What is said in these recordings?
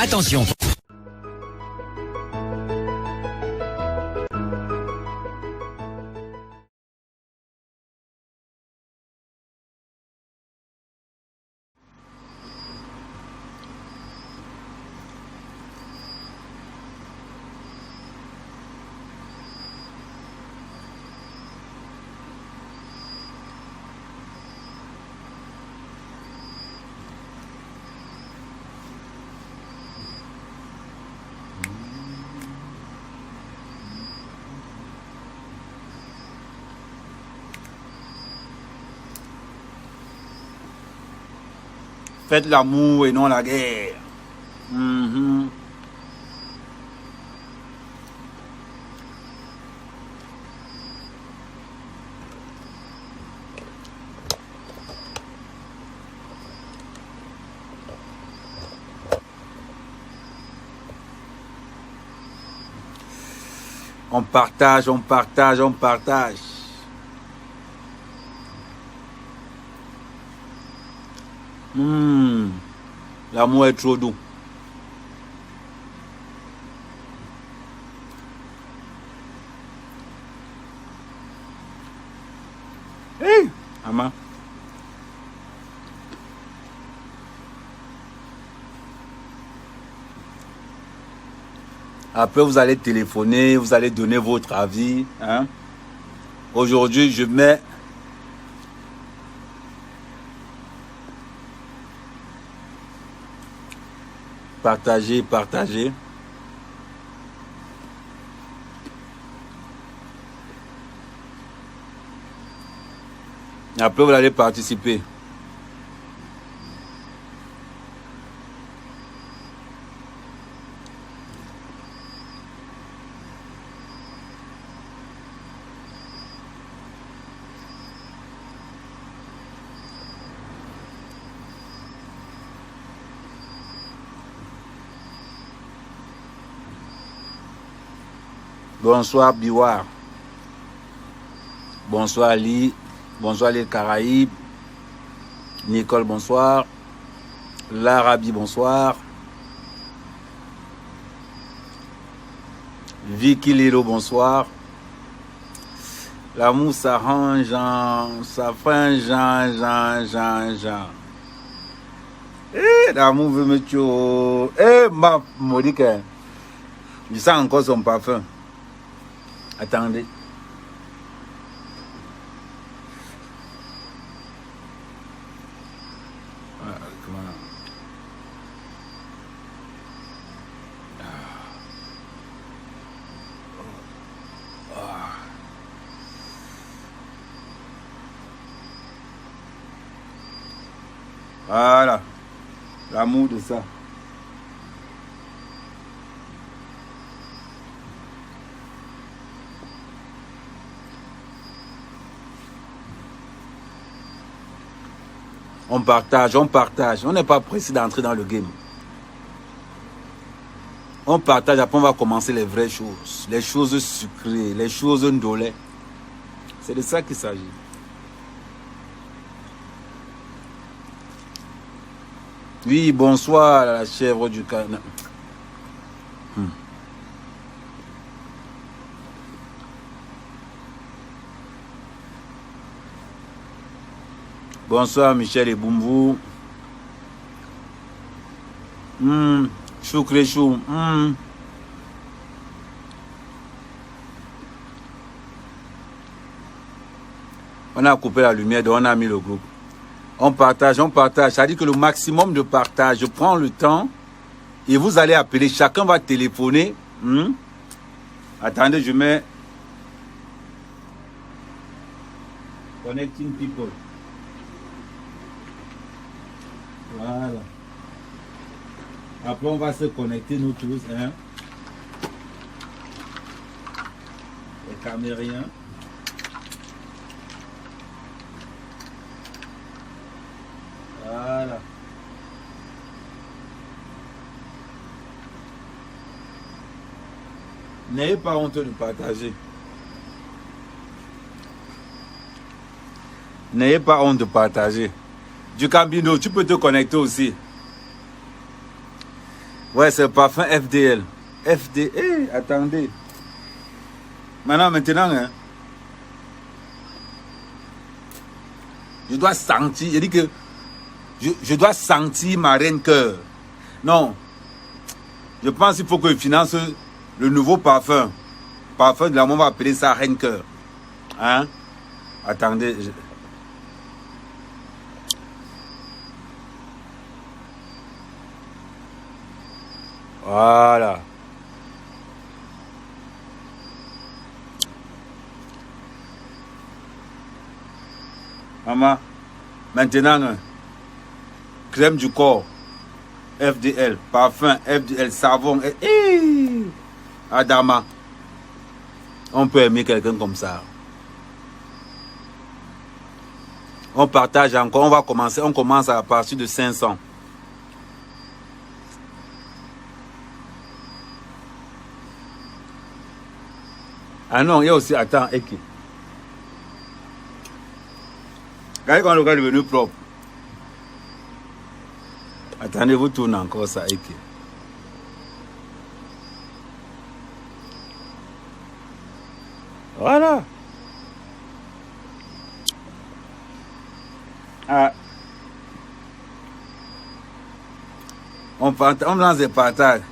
Attention. Faites l'amour et non la guerre. On partage, on partage, on partage. L'amour est trop doux. Hey, maman. Après, vous allez téléphoner, vous allez donner votre avis. Hein? Aujourd'hui, je mets... Partagez, partagez. Après, vous allez participer. Bonsoir Biwar. Bonsoir Ali. Bonsoir les Caraïbes. Nicole, bonsoir. L'Arabie, bonsoir. Vicky Lilo, bonsoir. L'amour s'arrange, ça fait un Jean. Eh, l'amour veut me tuer. Eh, ma Monique, je sens encore son parfum. Attendez. Voilà. L'amour de ça. On partage, on partage. On n'est pas pressé d'entrer dans le game. On partage, après on va commencer les vraies choses. Les choses sucrées, les choses ndolées. C'est de ça qu'il s'agit. Oui, bonsoir la chèvre du Canada. Bonsoir Michel et Boumvou. Choukrechou. On a coupé la lumière, donc on a mis le groupe. On partage, on partage. Ça dit que le maximum de partage, je prends le temps et vous allez appeler. Chacun va téléphoner. Attendez, je mets Connecting People. Voilà. Après, on va se connecter nous tous. Hein? Les Camériens. Voilà. N'ayez pas honte de partager. N'ayez pas honte de partager. Du Cambino, tu peux te connecter aussi. Ouais, c'est le parfum FDL. FD, attendez. Maintenant, hein, je dois sentir, je dis que je dois sentir ma reine cœur. Non, je pense qu'il faut que je finance le nouveau parfum. Parfum de l'amour, on va appeler ça reine cœur. Hein? Attendez. Voilà. Maman, maintenant, crème du corps, FDL, parfum, FDL, savon, Adama. On peut aimer quelqu'un comme ça. On partage encore, on va commencer, on commence à partir de 500. Ah non, il y a aussi, attends, Eki. Regardez quand le gars est devenu propre. Attendez, vous tournez encore ça, Eki. Voilà. Ah. On lance des partages.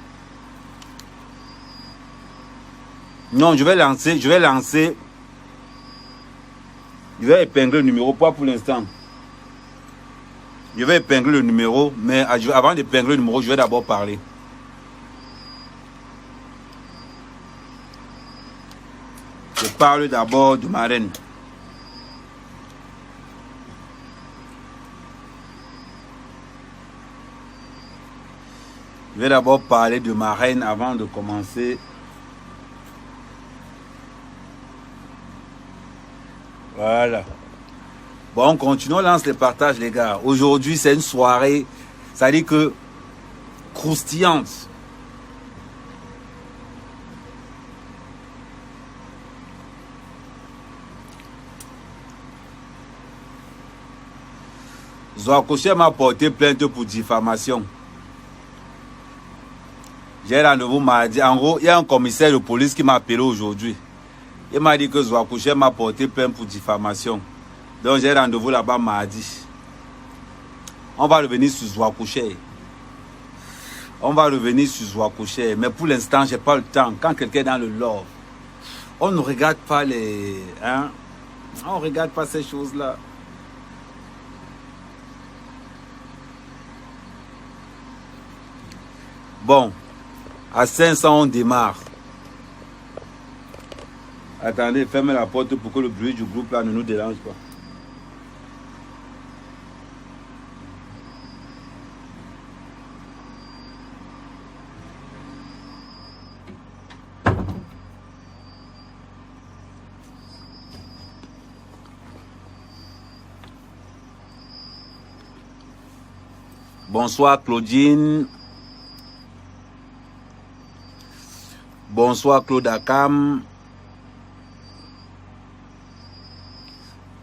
Non, je vais épingler le numéro, pas pour l'instant. Je vais épingler le numéro, mais avant d'épingler le numéro, je vais d'abord parler. Je parle d'abord de ma reine. Je vais d'abord parler de ma reine avant de commencer. Voilà. Bon, on continue, on lance les partages, les gars. Aujourd'hui, c'est une soirée, ça dit que croustillante. Zouakouché m'a porté plainte pour diffamation. J'ai rendez-vous mardi. En gros, il y a un commissaire de police qui m'a appelé aujourd'hui. Il m'a dit que Zouakouché m'a porté plainte pour diffamation. Donc j'ai rendez-vous là-bas mardi. On va revenir sur Zouakouché. On va revenir sur Zouakouché. Mais pour l'instant, je n'ai pas le temps. Quand quelqu'un est dans le love, on ne regarde pas les... Hein? On ne regarde pas ces choses-là. Bon, à 500, on démarre. Attendez, fermez la porte pour que le bruit du groupe là ne nous dérange pas. Bonsoir Claudine. Bonsoir Claude Akam.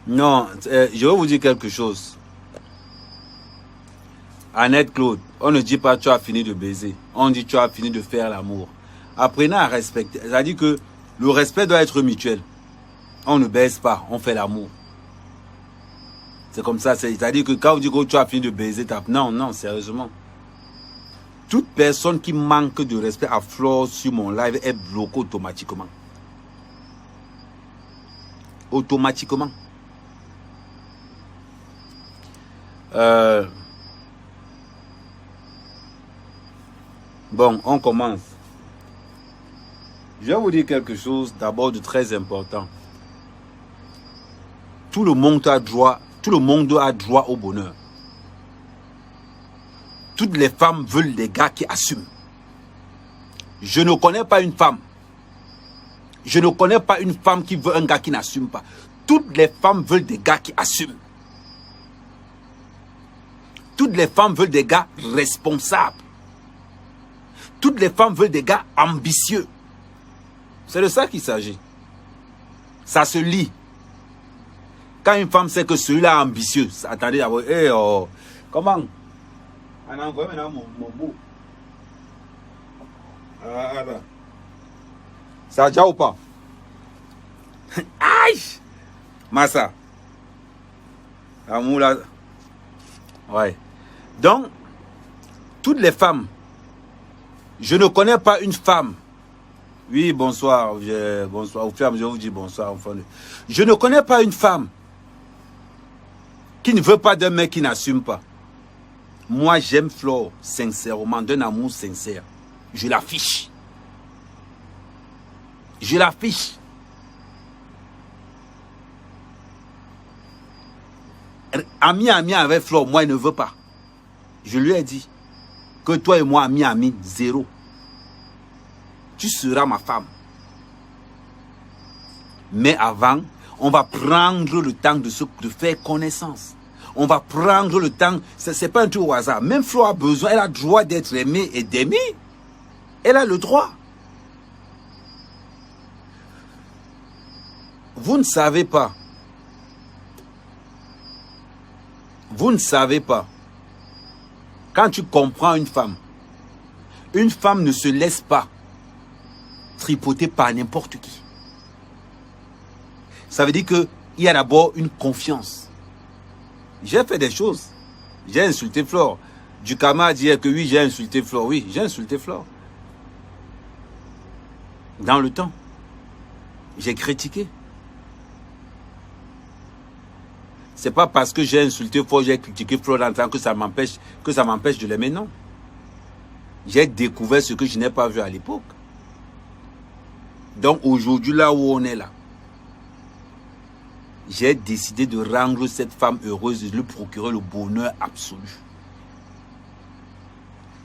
Non, je vais vous dire quelque chose. Annette Claude, on ne dit pas tu as fini de baiser. On dit tu as fini de faire l'amour. Apprenez à respecter. C'est-à-dire que le respect doit être mutuel. On ne baise pas, on fait l'amour. C'est comme ça. C'est-à-dire que quand on dit que tu as fini de baiser, non, non, sérieusement. Toute personne qui manque de respect à flore sur mon live est bloquée automatiquement. Automatiquement. Bon, on commence. Je vais vous dire quelque chose d'abord de très important. Tout le monde a droit au bonheur. Toutes les femmes veulent des gars qui assument. Je ne connais pas une femme. Je ne connais pas une femme qui veut un gars qui n'assume pas. Toutes les femmes veulent des gars qui assument. Toutes les femmes veulent des gars responsables. Toutes les femmes veulent des gars ambitieux. C'est de ça qu'il s'agit. Ça se lit. Quand une femme sait que celui-là est ambitieux, attendez d'abord, comment? On a envoyé maintenant mon beau. Ah, là. Ça a déjà ou pas? Aïe! Massa. Amour là. Ouais. Donc, toutes les femmes, je ne connais pas une femme. Oui, bonsoir. Bonsoir. Au fur et à mesure, je vous dis bonsoir. Je ne connais pas une femme qui ne veut pas d'un mec qui n'assume pas. Moi, j'aime Flore sincèrement, d'un amour sincère. Je l'affiche. Je l'affiche. Ami avec Flore, moi, il ne veut pas. Je lui ai dit que toi et moi, ami, zéro. Tu seras ma femme. Mais avant, on va prendre le temps de faire connaissance. On va prendre le temps. Ce n'est pas un truc au hasard. Même Flore a besoin, elle a le droit d'être aimée et d'aimer. Elle a le droit. Vous ne savez pas. Vous ne savez pas. Quand tu comprends une femme ne se laisse pas tripoter par n'importe qui. Ça veut dire qu'il y a d'abord une confiance. J'ai fait des choses. J'ai insulté Flore. Dukama a dit que oui, j'ai insulté Flore. Oui, j'ai insulté Flore. Dans le temps, j'ai critiqué. C'est pas parce que j'ai insulté Flore, j'ai critiqué Flore dans le temps que ça m'empêche de l'aimer, non. J'ai découvert ce que je n'ai pas vu à l'époque. Donc aujourd'hui, là où on est là, j'ai décidé de rendre cette femme heureuse et de lui procurer le bonheur absolu.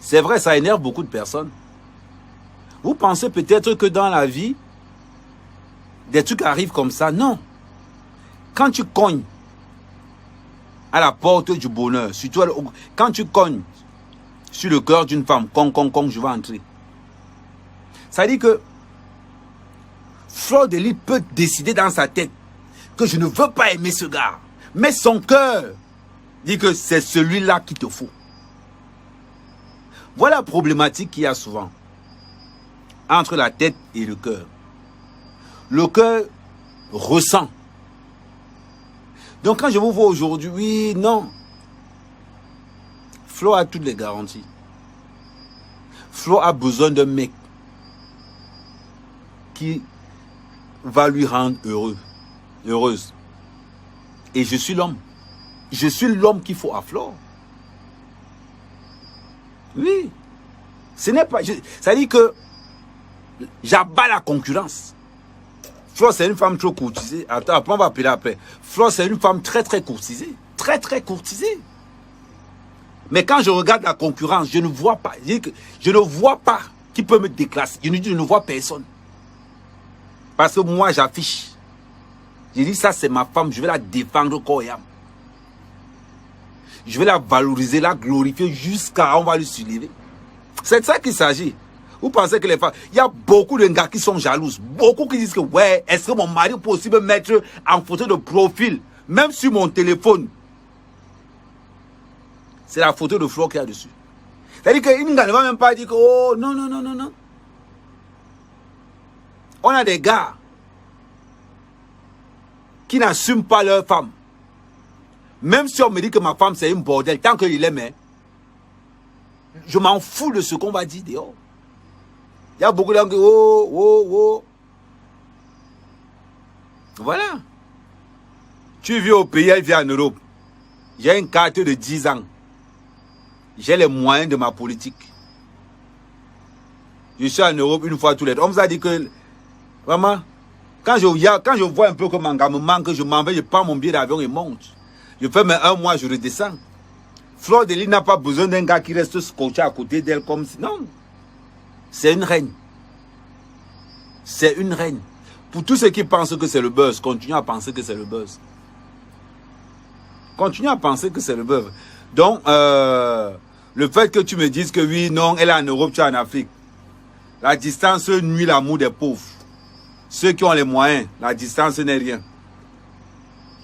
C'est vrai, ça énerve beaucoup de personnes. Vous pensez peut-être que dans la vie, des trucs arrivent comme ça. Non. Quand tu cognes à la porte du bonheur, surtout quand tu cognes sur le cœur d'une femme, je vais entrer. Ça dit que Flore de Lys peut décider dans sa tête que je ne veux pas aimer ce gars. Mais son cœur dit que c'est celui-là qu'il te faut. Voilà la problématique qu'il y a souvent entre la tête et le cœur. Le cœur ressent. Donc quand je vous vois aujourd'hui, oui, non. Flore a toutes les garanties. Flore a besoin d'un mec qui va lui rendre heureuse. Et je suis l'homme. Je suis l'homme qu'il faut à Flore. Oui. Ce n'est pas... ça dit que j'abats la concurrence. Flore, c'est une femme trop courtisée. Attends, après, on va appeler après. Flore, c'est une femme très, très courtisée. Très, très courtisée. Mais quand je regarde la concurrence, je ne vois pas. Je ne vois pas qui peut me déclasser. Je ne vois personne. Parce que moi, j'affiche. Je dis, ça, c'est ma femme. Je vais la défendre corps et âme. Je vais la valoriser, la glorifier jusqu'à on va lui soulever. C'est de ça qu'il s'agit. Vous pensez que les femmes... Il y a beaucoup de gars qui sont jalouses. Beaucoup qui disent que, ouais, est-ce que mon mari peut aussi me mettre en photo de profil, même sur mon téléphone? C'est la photo de Flore qu'il y a dessus. C'est-à-dire qu'une gars ne va même pas dire que, oh, non, non, non, non, non. On a des gars qui n'assument pas leur femme. Même si on me dit que ma femme c'est une bordel, tant qu'il l'aime, je m'en fous de ce qu'on va dire dehors. Il y a beaucoup de gens qui oh, oh, oh. Voilà. Tu vis au pays, elle vit en Europe. J'ai une carte de 10 ans. J'ai les moyens de ma politique. Je suis en Europe une fois tous les deux. On vous a dit que, vraiment, quand je vois un peu que mon gars me manque, je m'en vais, je prends mon billet d'avion et monte. Je fais mais un mois, je redescends. Flore de Lys n'a pas besoin d'un gars qui reste scotché à côté d'elle comme si... Non. C'est une reine. C'est une reine. Pour tous ceux qui pensent que c'est le buzz, continuez à penser que c'est le buzz. Continuez à penser que c'est le buzz. Donc, le fait que tu me dises que oui, non, elle est en Europe, tu es en Afrique. La distance nuit l'amour des pauvres. Ceux qui ont les moyens, la distance n'est rien.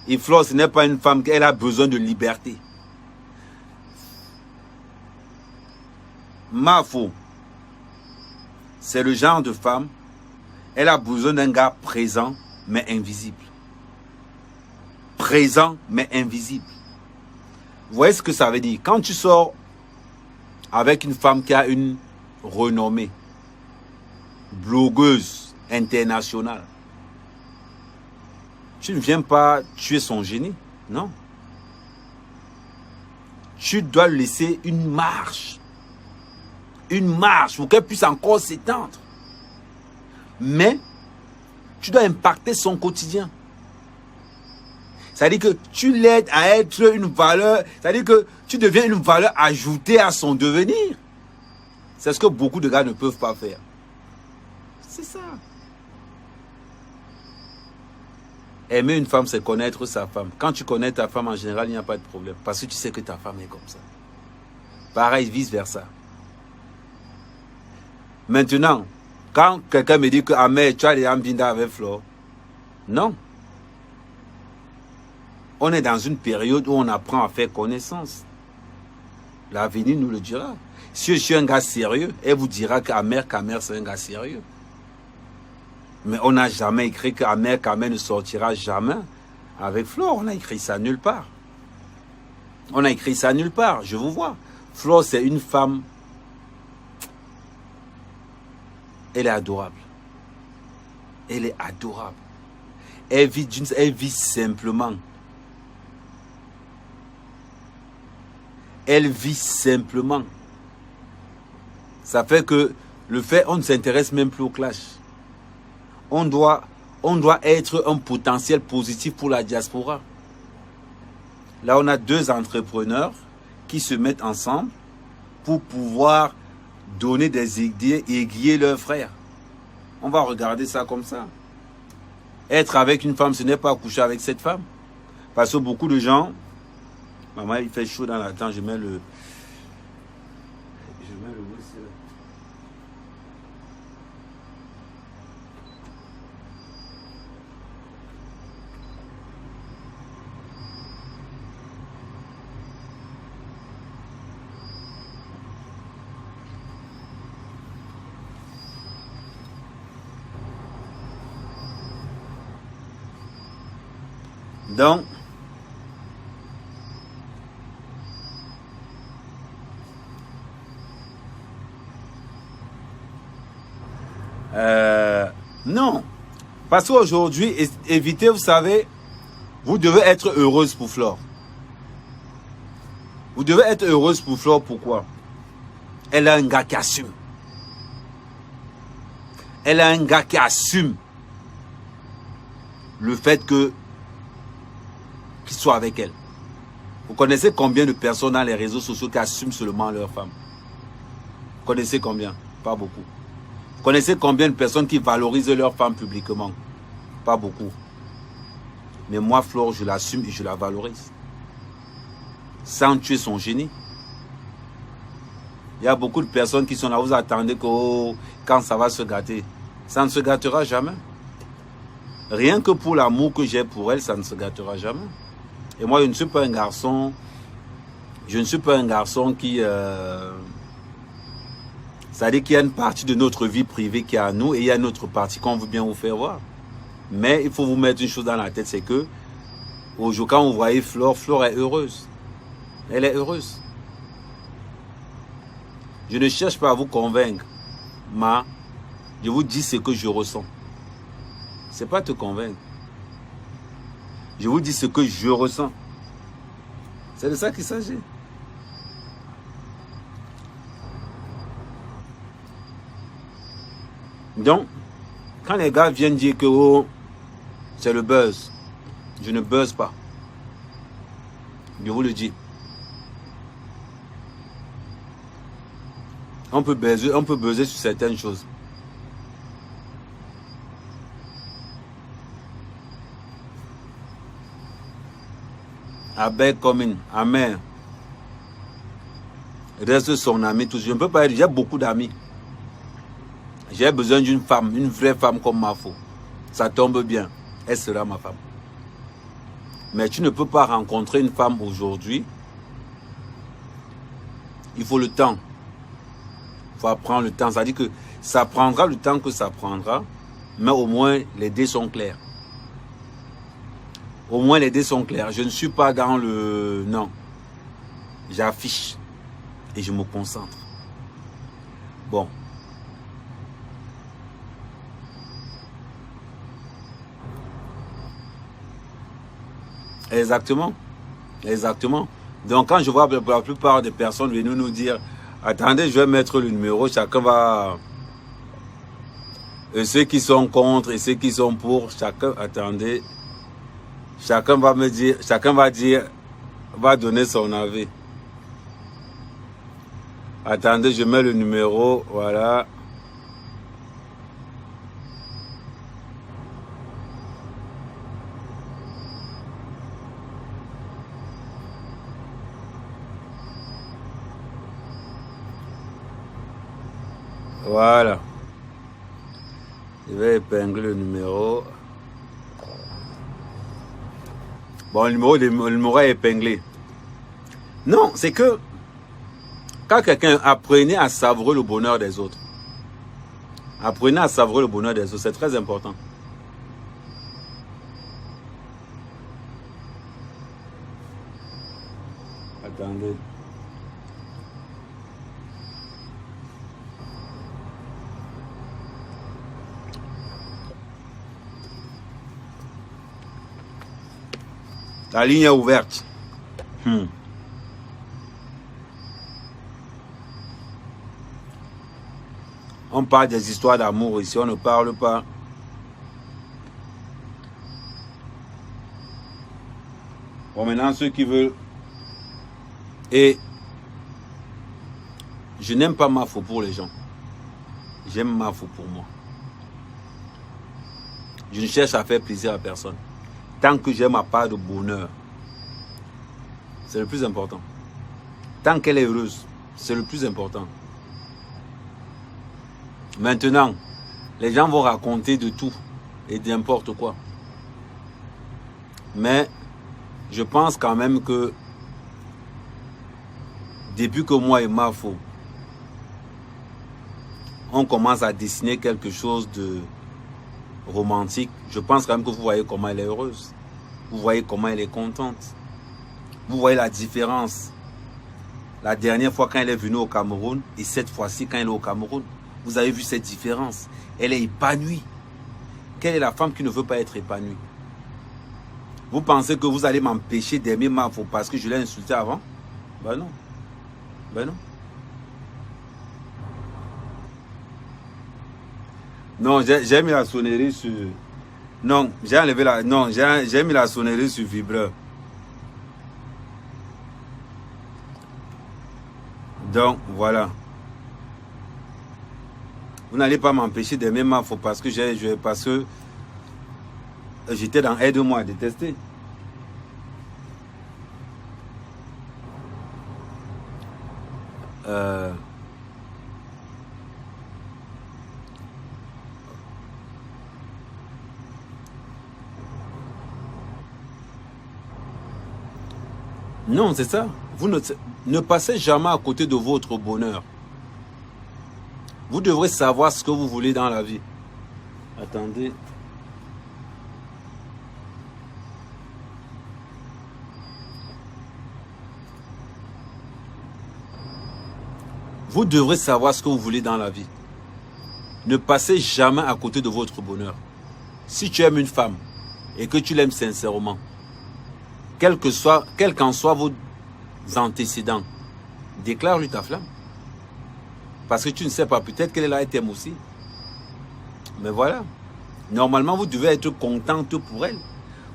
Et Flore, ce n'est pas une femme, elle a besoin de liberté. Mafo. c'est le genre de femme, elle a besoin d'un gars présent, mais invisible. Présent, mais invisible. Vous voyez ce que ça veut dire? Quand tu sors avec une femme qui a une renommée, blogueuse internationale, tu ne viens pas tuer son génie, non. Tu dois laisser une marge pour qu'elle puisse encore s'étendre. Mais tu dois impacter son quotidien. C'est-à-dire que tu l'aides à être une valeur, c'est-à-dire que tu deviens une valeur ajoutée à son devenir. C'est ce que beaucoup de gars ne peuvent pas faire. C'est ça. Aimer une femme, c'est connaître sa femme. Quand tu connais ta femme, en général, il n'y a pas de problème. Parce que tu sais que ta femme est comme ça. Pareil, vice-versa. Maintenant, quand quelqu'un me dit que ah, mais tu as des ambinda avec Flore, non. On est dans une période où on apprend à faire connaissance. L'avenir nous le dira. Si je suis un gars sérieux, elle vous dira qu'Amer c'est un gars sérieux. Mais on n'a jamais écrit qu'Amer ne sortira jamais avec Flore. On a écrit ça nulle part. On a écrit ça nulle part, je vous vois. Flore, c'est une femme. Elle est adorable. Elle est adorable. Elle vit simplement. Elle vit simplement. Ça fait que le fait, on ne s'intéresse même plus au clash. On doit être un potentiel positif pour la diaspora. Là, on a deux entrepreneurs qui se mettent ensemble pour pouvoir donner des idées et aiguiller leurs frères. On va regarder ça comme ça. Être avec une femme, ce n'est pas coucher avec cette femme. Parce que beaucoup de gens... Maman, il fait chaud dans la tente, je mets le... Donc, non. Parce qu'aujourd'hui, évitez, vous savez, vous devez être heureuse pour Flore. Vous devez être heureuse pour Flore, pourquoi? Elle a un gars qui assume. Elle a un gars qui assume le fait qu'il soit avec elle. Vous connaissez combien de personnes dans les réseaux sociaux qui assument seulement leur femme? Vous connaissez combien? Pas beaucoup. Vous connaissez combien de personnes qui valorisent leur femme publiquement? Pas beaucoup. Mais moi, Flore, je l'assume et je la valorise. Sans tuer son génie. Il y a beaucoup de personnes qui sont là, vous attendez que oh, quand ça va se gâter. Ça ne se gâtera jamais. Rien que pour l'amour que j'ai pour elle, ça ne se gâtera jamais. Et moi, je ne suis pas un garçon... Je ne suis pas un garçon qui... C'est-à-dire qu'il y a une partie de notre vie privée qui est à nous et il y a une autre partie qu'on veut bien vous faire voir. Mais il faut vous mettre une chose dans la tête, c'est que aujourd'hui, quand vous voyez Flore, Flore est heureuse. Elle est heureuse. Je ne cherche pas à vous convaincre, mais je vous dis ce que je ressens. Ce n'est pas te convaincre. Je vous dis ce que je ressens. C'est de ça qu'il s'agit. Donc, quand les gars viennent dire que oh, c'est le buzz, je ne buzz pas. Je vous le dis. On peut buzzer sur certaines choses. Avec commune, amen. Reste son ami toujours. Je ne peux pas dire, j'ai beaucoup d'amis. J'ai besoin d'une femme, une vraie femme comme Mafo. Ça tombe bien. Elle sera ma femme. Mais tu ne peux pas rencontrer une femme aujourd'hui. Il faut le temps. Il faut apprendre le temps. C'est-à-dire que Ça prendra le temps que ça prendra, mais au moins les dés sont clairs. Au moins les dés sont clairs. Je ne suis pas dans le... Non. J'affiche et je me concentre. Bon. Exactement. Exactement. Donc quand je vois la plupart des personnes venir nous dire attendez, je vais mettre le numéro, chacun va... Et ceux qui sont contre et ceux qui sont pour, chacun, attendez, chacun va me dire, chacun va dire, va donner son avis. Attendez, je mets le numéro, voilà. Voilà. Je vais épingler le numéro. Bon, le numéro est épinglé. Non, c'est que quand quelqu'un apprenait à savourer le bonheur des autres, apprenez à savourer le bonheur des autres, c'est très important. Attendez. La ligne est ouverte. On parle des histoires d'amour ici, on ne parle pas. Bon, maintenant, ceux qui veulent... Et je n'aime pas ma faute pour les gens. J'aime ma faute pour moi. Je ne cherche à faire plaisir à personne. Tant que j'ai ma part de bonheur, c'est le plus important. Tant qu'elle est heureuse, c'est le plus important. Maintenant, les gens vont raconter de tout et n'importe quoi. Mais je pense quand même que depuis que moi et Mafo, on commence à dessiner quelque chose de romantique, je pense quand même que vous voyez comment elle est heureuse. Vous voyez comment elle est contente. Vous voyez la différence. La dernière fois quand elle est venue au Cameroun et cette fois-ci quand elle est au Cameroun, vous avez vu cette différence. Elle est épanouie. Quelle est la femme qui ne veut pas être épanouie? Vous pensez que vous allez m'empêcher d'aimer Mafo parce que je l'ai insulté avant? Ben non. Ben non. Non, j'ai mis la sonnerie sur... Non, j'ai enlevé la... Non, j'ai mis la sonnerie sur vibreur. Donc, voilà. Vous n'allez pas m'empêcher d'aimer Mafo parce que j'étais dans Aide-moi à détester. Non, c'est ça. Vous ne passez jamais à côté de votre bonheur. Vous devrez savoir ce que vous voulez dans la vie. Attendez. Vous devrez savoir ce que vous voulez dans la vie. Ne passez jamais à côté de votre bonheur. Si tu aimes une femme et que tu l'aimes sincèrement, quel qu'en soient vos antécédents, déclare-lui ta flamme. Parce que tu ne sais pas, peut-être qu'elle est là et t'aime aussi. Mais voilà. Normalement, vous devez être contente pour elle.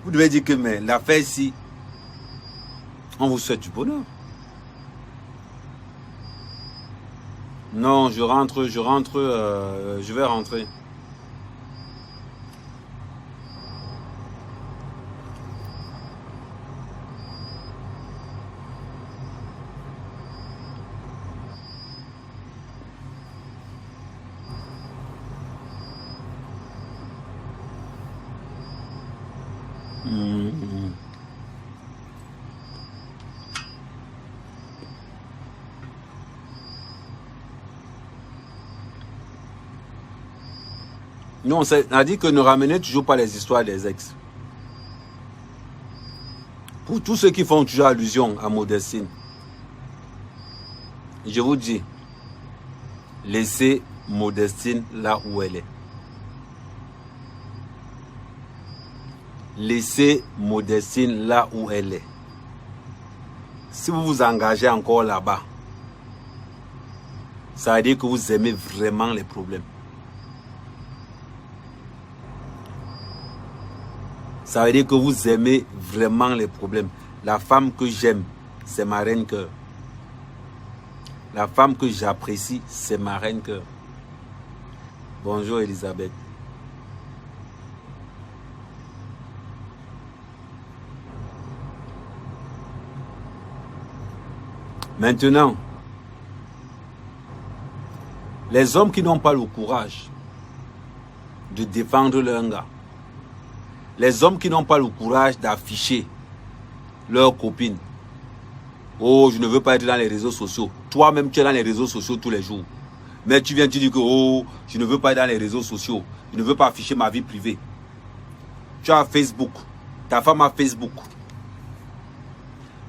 Vous devez dire que mais l'affaire ici, on vous souhaite du bonheur. Non, je vais rentrer. Nous, on a dit que ne ramenez toujours pas les histoires des ex. Pour tous ceux qui font toujours allusion à Modestine, je vous dis, laissez Modestine là où elle est. Laissez Modestine là où elle est. Si vous vous engagez encore là-bas, ça veut dire que vous aimez vraiment les problèmes. Ça veut dire que vous aimez vraiment les problèmes. La femme que j'aime, c'est ma reine cœur. La femme que j'apprécie, c'est ma reine cœur. Bonjour Elisabeth. Maintenant, les hommes qui n'ont pas le courage de défendre leur gars, les hommes qui n'ont pas le courage d'afficher leurs copines. Oh, je ne veux pas être dans les réseaux sociaux. Toi-même, tu es dans les réseaux sociaux tous les jours. Mais tu viens, tu dis que oh, je ne veux pas être dans les réseaux sociaux. Je ne veux pas afficher ma vie privée. Tu as Facebook. Ta femme a Facebook.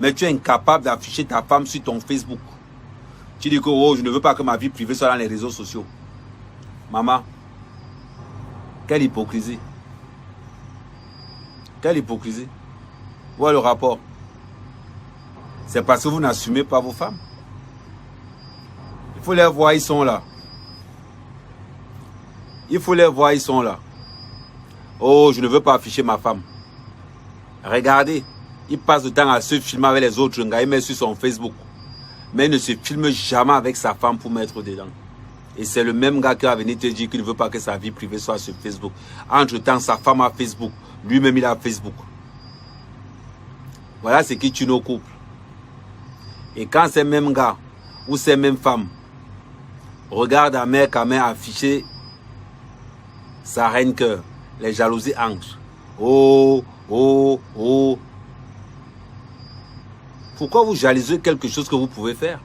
Mais tu es incapable d'afficher ta femme sur ton Facebook. Tu dis que oh, je ne veux pas que ma vie privée soit dans les réseaux sociaux. Maman, quelle hypocrisie. Quelle hypocrisie. Où est le rapport? C'est parce que vous n'assumez pas vos femmes. Il faut les voir, ils sont là. Il faut les voir, ils sont là. Oh, je ne veux pas afficher ma femme. Regardez, il passe le temps à se filmer avec les autres gars, il met sur son Facebook. Mais il ne se filme jamais avec sa femme pour mettre dedans. Et c'est le même gars qui va venir te dire qu'il ne veut pas que sa vie privée soit sur Facebook. Entre-temps, sa femme a Facebook. Lui-même, il a Facebook. Voilà ce qui tue nos couples. Et quand ces mêmes gars ou ces mêmes femmes regardent à mère qu'à mère afficher sa reine cœur, les jalousies entrent. Oh, oh, oh. Pourquoi vous jalousez quelque chose que vous pouvez faire?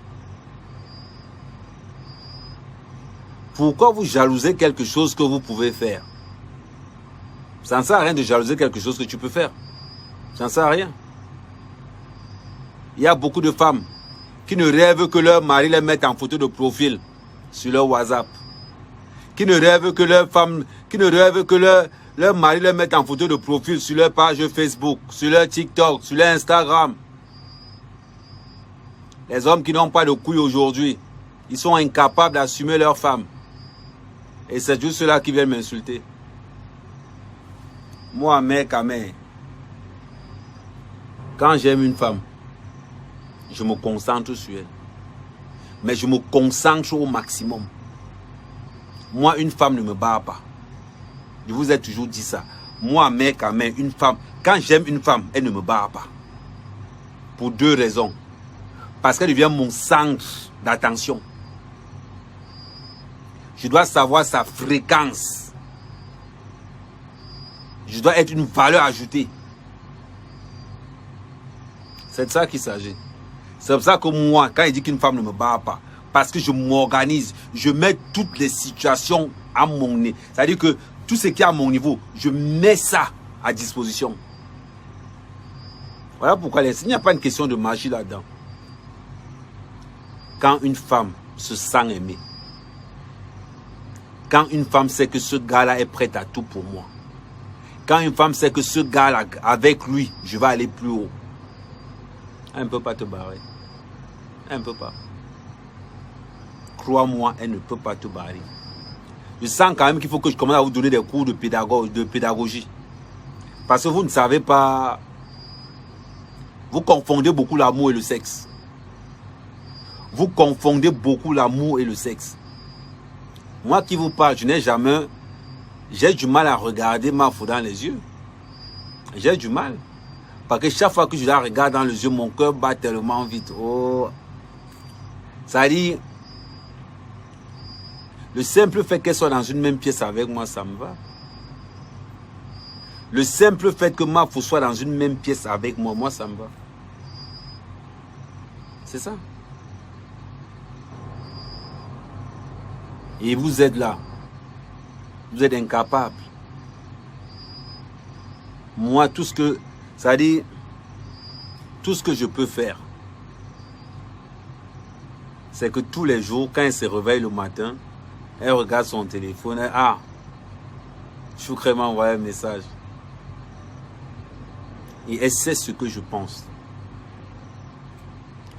Pourquoi vous jalousez quelque chose que vous pouvez faire? Ça ne sert à rien de jalouser quelque chose que tu peux faire. Ça ne sert à rien. Il y a beaucoup de femmes qui ne rêvent que leur mari les mette en photo de profil sur leur WhatsApp. Qui ne rêvent que leur femme, qui ne rêvent que leur mari les mette en photo de profil sur leur page Facebook, sur leur TikTok, sur leur Instagram. Les hommes qui n'ont pas de couilles aujourd'hui, ils sont incapables d'assumer leur femme. Et c'est juste ceux-là qui viennent m'insulter. Moi, mec à mère, quand j'aime une femme, je me concentre sur elle. Mais je me concentre au maximum. Moi, une femme ne me bat pas. Je vous ai toujours dit ça. Moi, mec à mère, une femme, quand j'aime une femme, elle ne me bat pas. Pour deux raisons. Parce qu'elle devient mon centre d'attention. Je dois savoir sa fréquence. Je dois être une valeur ajoutée. C'est de ça qu'il s'agit. C'est pour ça que moi, quand il dit qu'une femme ne me bat pas, parce que je m'organise, je mets toutes les situations à mon nez. C'est-à-dire que tout ce qui est à mon niveau, je mets ça à disposition. Voilà pourquoi il n'y a pas une question de magie là-dedans. Quand une femme se sent aimée, quand une femme sait que ce gars-là est prêt à tout pour moi, quand une femme sait que ce gars-là, avec lui, je vais aller plus haut, elle ne peut pas te barrer. Elle ne peut pas. Crois-moi, elle ne peut pas te barrer. Je sens quand même qu'il faut que je commence à vous donner des cours de pédagogie. Parce que vous ne savez pas. Vous confondez beaucoup l'amour et le sexe. Vous confondez beaucoup l'amour et le sexe. Moi qui vous parle, je n'ai jamais... J'ai du mal à regarder ma femme dans les yeux. J'ai du mal. Parce que chaque fois que je la regarde dans les yeux, mon cœur bat tellement vite. Oh. Ça dit, le simple fait qu'elle soit dans une même pièce avec moi, ça me va. Le simple fait que ma femme soit dans une même pièce avec moi, moi, ça me va. C'est ça. Et vous êtes là. Vous êtes incapable. Moi, tout ce que... Ça dit... Tout ce que je peux faire, c'est que tous les jours, quand elle se réveille le matin, elle regarde son téléphone, et, ah, Choukre m'a envoyé un message. Et elle sait ce que je pense.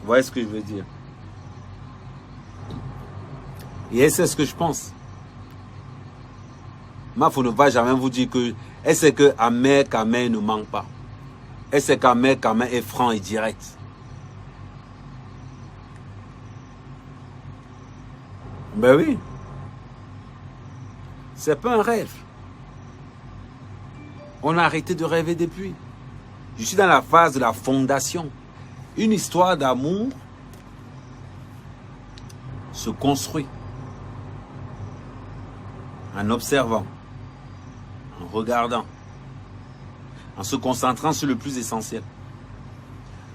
Vous voyez ce que je veux dire? Et elle sait ce que je pense. Mafo ne va jamais vous dire que elle sait que Ahmed Kamel ne manque pas. Elle sait qu'Ahmed Kamel est franc et direct. Ben oui. C'est pas un rêve. On a arrêté de rêver depuis. Je suis dans la phase de la fondation. Une histoire d'amour se construit en observant, en regardant, en se concentrant sur le plus essentiel.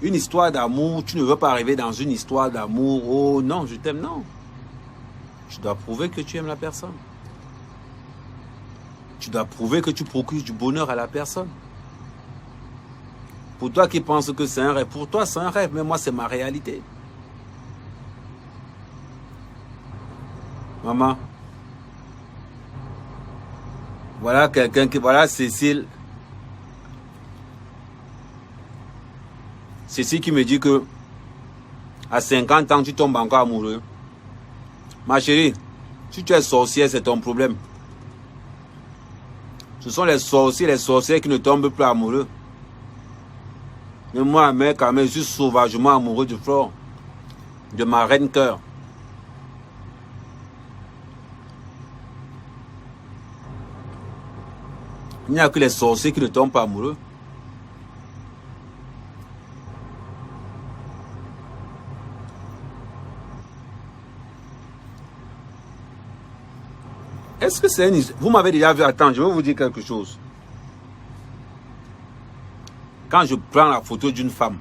Une histoire d'amour, tu ne veux pas arriver dans une histoire d'amour, oh non, je t'aime, non. Tu dois prouver que tu aimes la personne. Tu dois prouver que tu procures du bonheur à la personne. Pour toi qui penses que c'est un rêve, pour toi c'est un rêve, mais moi c'est ma réalité. Maman, voilà quelqu'un qui, voilà Cécile. Cécile qui me dit que à 50 ans tu tombes encore amoureux. Ma chérie, si tu es sorcière, c'est ton problème. Ce sont les sorciers, les sorcières qui ne tombent plus amoureux. Mais moi, mec, quand même, je suis sauvagement amoureux du flore, de ma reine cœur. Il n'y a que les sorciers qui ne tombent pas amoureux. Est-ce que c'est une... Vous m'avez déjà vu, attends, je vais vous dire quelque chose. Quand je prends la photo d'une femme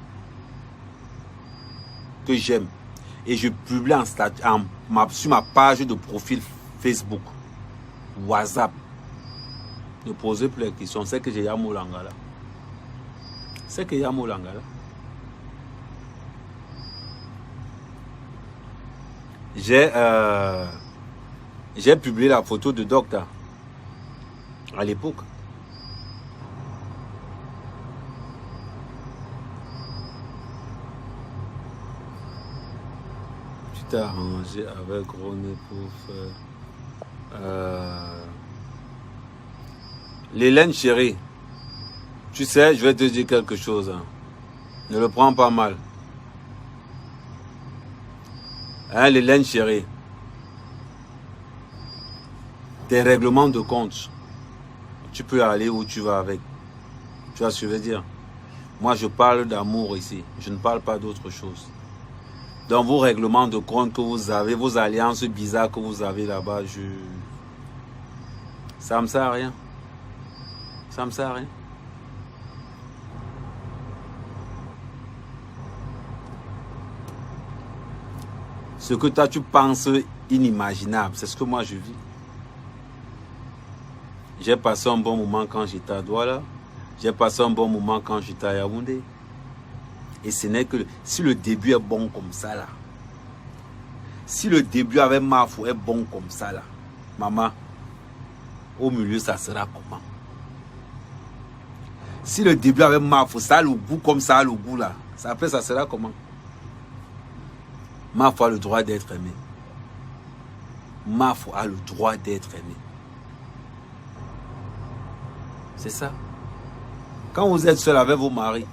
que j'aime et je publie sur ma page de profil Facebook, WhatsApp, ne posez plus les questions, c'est que j'ai Yamo Langala. C'est que Yamo Langala. J'ai publié la photo de Docteur à l'époque. Tu t'es arrangé avec René pour faire... L'Hélène chérie, tu sais, je vais te dire quelque chose. Hein. Ne le prends pas mal. Hein, l'Hélène chérie. Tes règlements de compte, tu peux aller où tu vas avec. Tu vois ce que je veux dire? Moi, je parle d'amour ici. Je ne parle pas d'autre chose. Dans vos règlements de compte que vous avez, vos alliances bizarres que vous avez là-bas, ça ne me sert à rien. Ça ne me sert à rien. Ce que toi, tu penses inimaginable, c'est ce que moi, je vis. J'ai passé un bon moment quand j'étais à Douala. J'ai passé un bon moment quand j'étais à Yaoundé. Et ce n'est que... Si le début est bon comme ça, là. Si le début avec Mafo est bon comme ça, là. Maman, au milieu, ça sera comment? Si le début avec Mafo, ça a le goût comme ça a le goût, là. Après, ça sera comment? Mafo a le droit d'être aimé. Mafo a le droit d'être aimé. C'est ça. Quand vous êtes seul avec vos maris,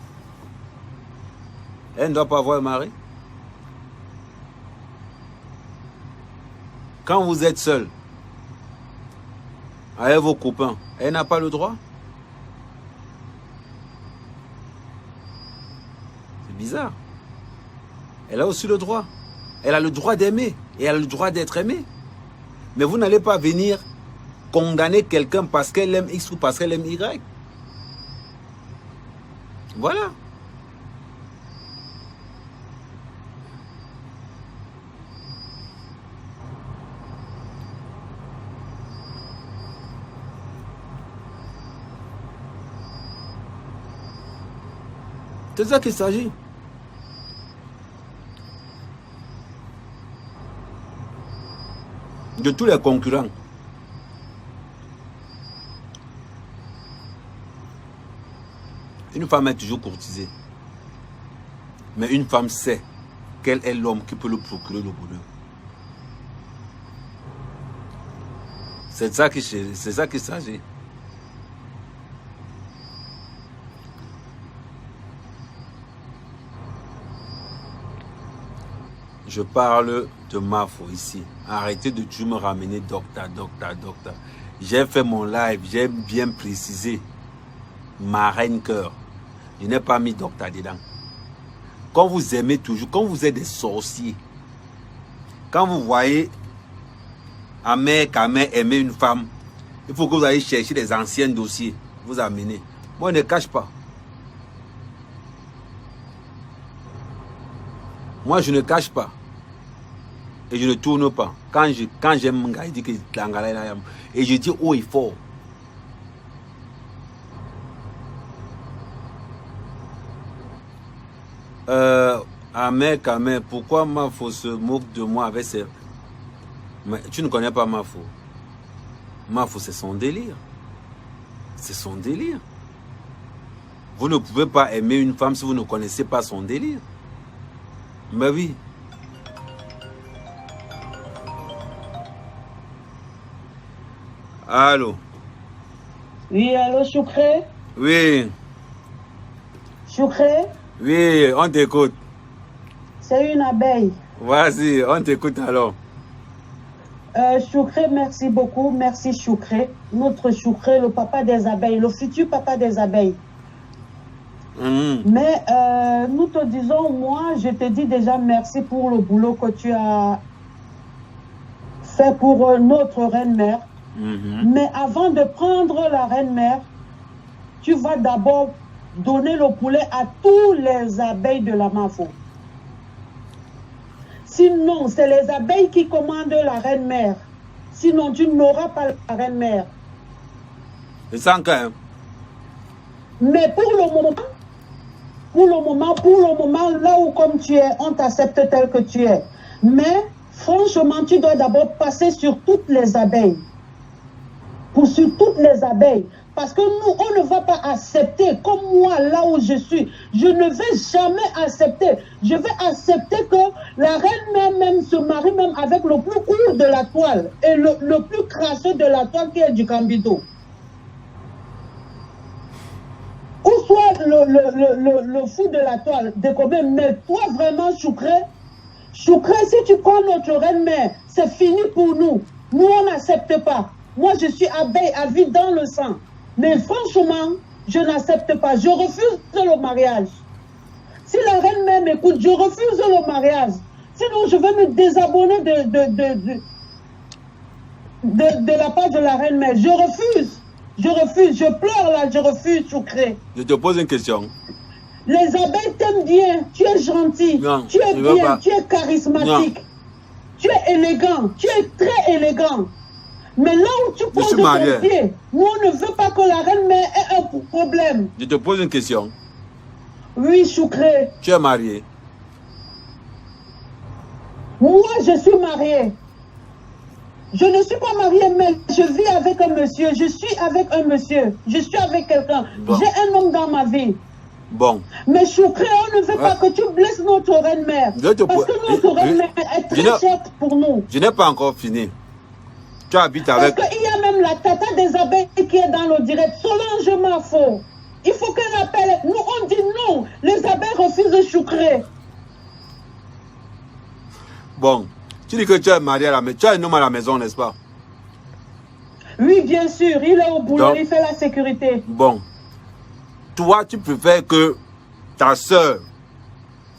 elle ne doit pas avoir un mari. Quand vous êtes seul avec vos copains, elle n'a pas le droit. C'est bizarre. Elle a aussi le droit. Elle a le droit d'aimer et elle a le droit d'être aimée. Mais vous n'allez pas venir condamner quelqu'un parce qu'elle aime X ou parce qu'elle aime Y. Voilà. C'est ça qu'il s'agit. De tous les concurrents. Une femme est toujours courtisée. Mais une femme sait quel est l'homme qui peut lui procurer le bonheur. C'est ça qu'il s'agit. Je parle de Mafo ici. Arrêtez de toujours me ramener docteur. J'ai fait mon live, j'ai bien précisé. Ma reine cœur. Je n'ai pas mis docteur dedans. Quand vous aimez toujours, quand vous êtes des sorciers, quand vous voyez Ahmed aimer une femme, il faut que vous allez chercher des anciens dossiers, vous amenez. Moi, je ne cache pas. Moi, je ne cache pas. Et je ne tourne pas. Quand j'aime un gars, il dit que et je dis haut et fort. Ahmed, pourquoi Mafo se moque de moi avec ses... Mais tu ne connais pas Mafo. Mafo, c'est son délire. C'est son délire. Vous ne pouvez pas aimer une femme si vous ne connaissez pas son délire. Mais oui. Allô? Oui, allô, Choukré? Oui. Choukré? Oui, on t'écoute. C'est une abeille. Vas-y, on t'écoute alors. Choukré, merci beaucoup. Merci Choukré. Notre Choukré, le papa des abeilles, le futur papa des abeilles. Mais nous te disons, moi, je te dis déjà merci pour le boulot que tu as fait pour notre reine-mère. Mais avant de prendre la reine-mère, tu vas d'abord donner le poulet à tous les abeilles de la Mafo. Sinon, c'est les abeilles qui commandent la reine-mère. Sinon, tu n'auras pas la reine-mère. Et sans qu'un. Mais pour le moment, là où comme tu es, on t'accepte tel que tu es. Mais franchement, tu dois d'abord passer sur toutes les abeilles. Sur toutes les abeilles. Parce que nous, on ne va pas accepter, comme moi, là où je suis. Je ne vais jamais accepter. Je vais accepter que la reine même se marie même avec le plus court de la toile. Et le plus crasseux de la toile qui est du Cambido. Ou soit le fou de la toile, de combien. Mais toi, vraiment, Choukré, si tu prends notre reine-mère, c'est fini pour nous. Nous, on n'accepte pas. Moi, je suis abeille à vie dans le sang. Mais franchement, je n'accepte pas. Je refuse le mariage. Si la reine-mère m'écoute, je refuse le mariage. Sinon, je vais me désabonner de la part de la reine-mère. Je refuse. Je pleure là, je refuse, Choukré. Je te pose une question. Les abeilles t'aiment bien. Tu es gentil. Non, tu es bien. Tu es charismatique. Non. Tu es élégant. Tu es très élégant. Mais là où tu poses ton pied, nous on ne veut pas que la reine-mère ait un problème. Je te pose une question. Oui, Choukré. Tu es marié? Moi, je suis mariée. Je ne suis pas mariée, mais je vis avec un monsieur. Je suis avec un monsieur. Je suis avec quelqu'un. Bon. J'ai un homme dans ma vie. Bon. Mais Choukré, on ne veut pas que tu blesses notre reine-mère. Parce que notre reine-mère est très chère pour nous. Je n'ai pas encore fini. Tu habites avec... Parce qu'il y a même la tata des abeilles qui est dans le direct. Solange Mafo. Il faut qu'elle appelle. Nous, on dit non. Les abeilles refusent Choukré. Bon. Tu dis que tu es marié à la maison. Tu as un homme à la maison, n'est-ce pas? Oui, bien sûr. Il est au boulot. Donc, il fait la sécurité. Bon. Toi, tu préfères que ta soeur,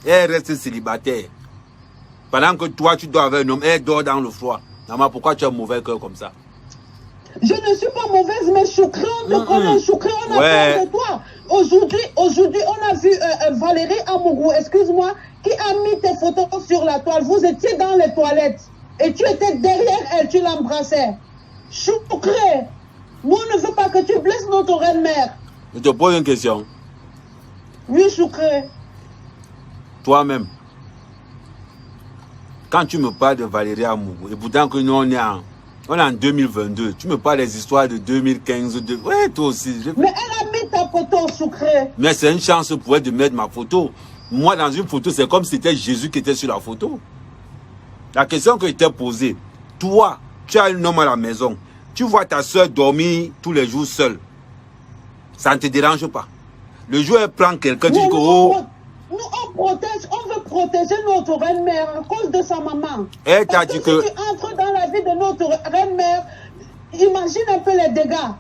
elle reste célibataire. Pendant que toi, tu dois avoir un homme. Elle dort dans le froid. Maman, pourquoi tu as un mauvais cœur comme ça? Je ne suis pas mauvaise, mais Choukré, on te connaît. Choukré, on a peur de toi. Aujourd'hui, on a vu Valérie Amougou, excuse-moi, qui a mis tes photos sur la toile. Vous étiez dans les toilettes. Et tu étais derrière elle, tu l'embrassais. Choukré, nous, on ne veut pas que tu blesses notre reine-mère. Je te pose une question. Oui, Choukré. Toi-même, quand tu me parles de Valérie Amougou, et pourtant que nous on est en 2022, tu me parles des histoires de 2015, ouais, toi aussi. Mais elle a mis ta photo, Choukré. Mais c'est une chance pour elle de mettre ma photo. Moi, dans une photo, c'est comme si c'était Jésus qui était sur la photo. La question que je t'ai posée, toi, tu as un homme à la maison, tu vois ta soeur dormir tous les jours seule. Ça ne te dérange pas. Le jour où elle prend quelqu'un, tu dis que oh... Nous, on veut protéger notre reine-mère à cause de sa maman. Elle t'a dit que... Si tu entres dans la vie de notre reine-mère, imagine un peu les dégâts.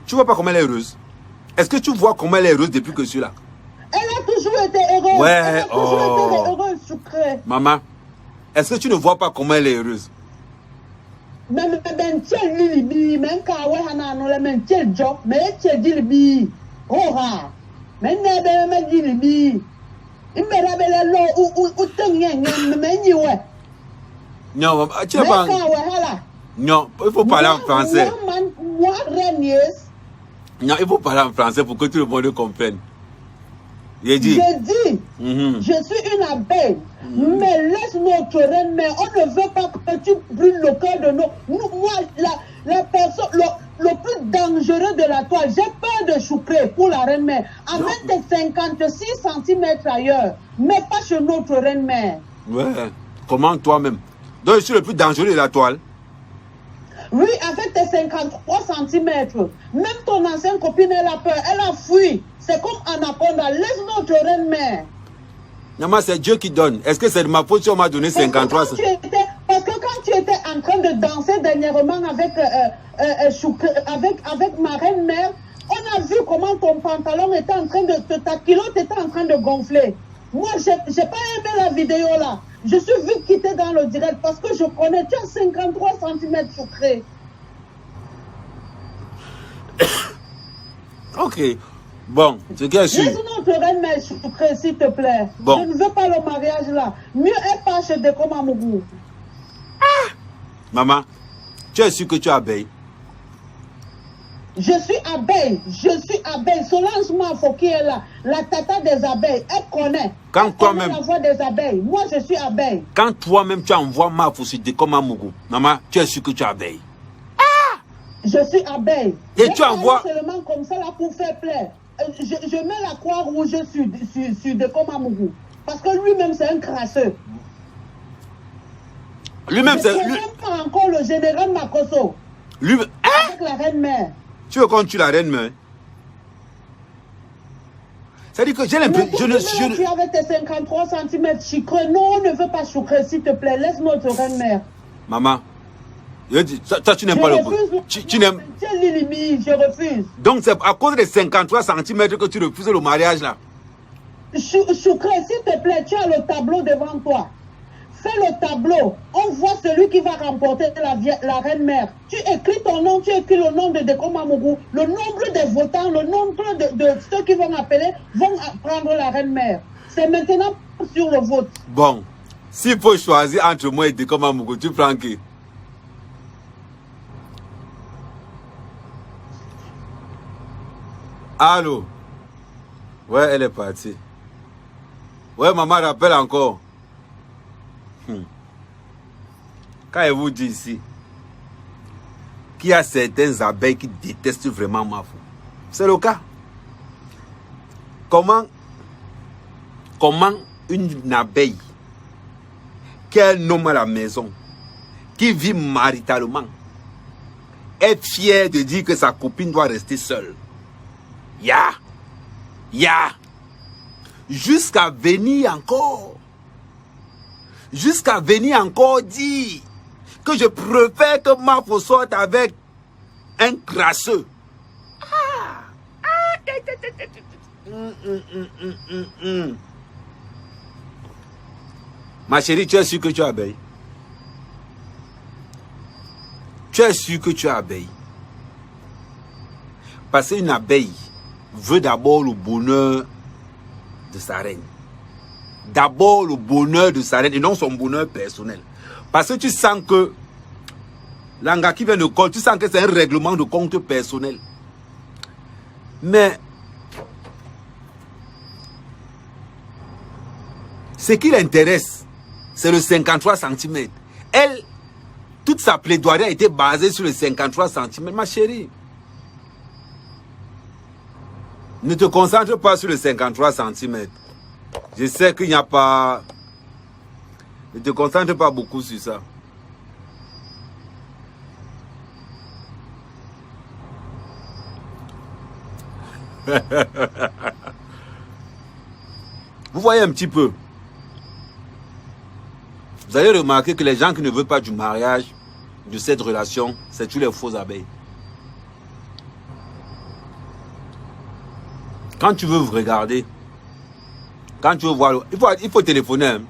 Tu vois pas comment elle est heureuse? Est-ce que tu vois comment elle est heureuse depuis que je suis là? Elle a toujours été heureuse. Ouais, elle a toujours été heureuse, Choukré. Maman, est-ce que tu ne vois pas comment elle est heureuse? Mais tiens, Lilibi, même quand on a un tiens job, mais tiens, Lilibi. Oh, ah. Mais ne dit Lilibi. Il me rappelle là où t'es mais non, maman, tu n'as pas... Non, il faut parler en français. Moi, non, il faut parler en français pour que tout le monde comprenne. J'ai dit. Je dis, je suis une abeille, mais laisse notre reine-mère. On ne veut pas que tu brûles le cœur de nous. Moi, la personne, le plus dangereux de la toile, j'ai peur de Choukré pour la reine-mère. Amène tes 56 cm ailleurs, mais pas chez notre reine-mère. Ouais, comment toi-même? Donc, je suis le plus dangereux de la toile? Oui, avec tes 53 cm. Même ton ancienne copine, elle a peur, elle a fui. C'est comme Anaconda, laisse notre reine-mère. Non, mais c'est Dieu qui donne. Est-ce que c'est de ma faute si on m'a donné 53? Parce que quand tu étais en train de danser dernièrement avec ma reine-mère, on a vu comment ton pantalon était en train de... Ta culotte était en train de gonfler. Moi, j'ai pas aimé la vidéo là. Je suis vite quittée dans le direct parce que je connais, tu as 53 cm Choukré. Ok. Bon, c'est que je suis. Laisse notre reine-mère Choukré, s'il te plaît. Bon. Je ne veux pas le mariage là. Mieux est pas chez Dekoma Mougou. Ah! Maman, tu es sûr que tu es abeille? Je suis abeille. Je suis abeille. Solange Mafo qui est là, la tata des abeilles, elle connaît. Quand toi-même. La voix des abeilles. Moi, je suis abeille. Quand toi-même tu envoies Mafo sur Dekoma Mougou, maman, tu es sûr que tu es abeille? Ah! Je suis abeille. Et tu envoies. Seulement comme ça là pour faire plaisir. Je mets la croix rouge sur Dekoma Mougou. Parce que lui-même, c'est un crasseux. Lui-même, c'est. Je ne connais pas encore le général Makoso. Lui. Hein? Avec la reine-mère. Tu veux qu'on tue la reine-mère? C'est-à-dire que j'ai l'impression. Tu avec tes 53 cm Choukré. Non, on ne veut pas Choukré, s'il te plaît. Laisse notre reine-mère. Maman, je dis, toi, tu n'aimes pas le coup. Tu n'aimes. Je refuse. Donc, c'est à cause des 53 cm que tu refuses le mariage là? Choukré, s'il te plaît, tu as le tableau devant toi. Fais le tableau. On voit celui qui va remporter la reine-mère. Tu écris ton nom, tu écris le nom de Dekoma Mougou. Le nombre des votants, le nombre de ceux qui vont appeler, vont prendre la reine-mère. C'est maintenant sur le vote. Bon, s'il faut choisir entre moi et Dekoma Mougou, tu prends qui? Allô? Ouais, elle est partie. Ouais, maman rappelle encore. Quand elle vous dit ici qu'il y a certaines abeilles qui détestent vraiment Mafo, c'est le cas. Comment une abeille qui a un homme à la maison, qui vit maritalement, est fière de dire que sa copine doit rester seule? Jusqu'à venir encore dire que je préfère que Mafo sorte avec un crasseux. Ma chérie, tu es sûr que tu es abeille? Tu es sûr que tu es abeille? Parce qu'une abeille veut d'abord le bonheur de sa reine. D'abord le bonheur de sa reine et non son bonheur personnel. Parce que tu sens que l'anga qui vient de compte, tu sens que c'est un règlement de compte personnel. Mais Ce qui l'intéresse, c'est le 53 cm. Elle, toute sa plaidoirie a été basée sur le 53 cm. Ma chérie, ne te concentre pas sur le 53 cm. Je sais qu'il n'y a pas... Ne te concentre pas beaucoup sur ça. Vous voyez un petit peu. Vous allez remarquer que les gens qui ne veulent pas du mariage, de cette relation, c'est tous les faux abeilles. Quand tu veux regarder, quand tu veux voir, il faut téléphoner. Hein.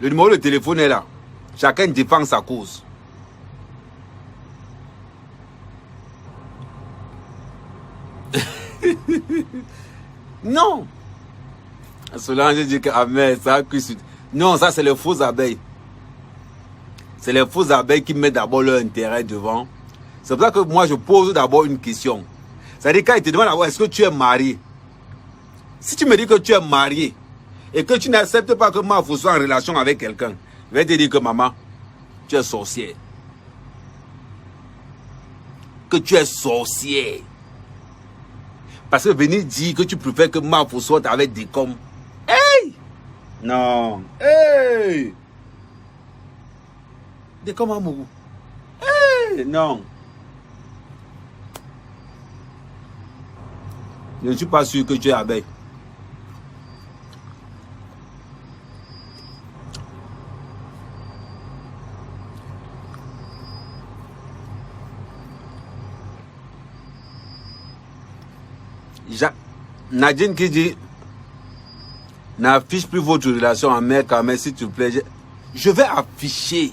Le numéro de téléphone est là. Chacun défend sa cause. Non. Solange dit que Ahmed, ça a cuit. Non, ça c'est les faux abeilles. C'est les faux abeilles qui mettent d'abord leur intérêt devant. C'est pour ça que moi je pose d'abord une question. C'est-à-dire quand ils te demandent d'abord est-ce que tu es marié. Si tu me dis que tu es marié et que tu n'acceptes pas que Mafou soit en relation avec quelqu'un, je vais te dire que maman, tu es sorcière. Que tu es sorcière. Parce que venir dire que tu préfères que Mafou soit avec des coms. Hey! Non. Hey! Des coms à Mougou. Hey! Non. Je ne suis pas sûr que tu es abeille. Nadine qui dit n'affiche plus votre relation en mère qu'en mère s'il te plaît. Je vais afficher.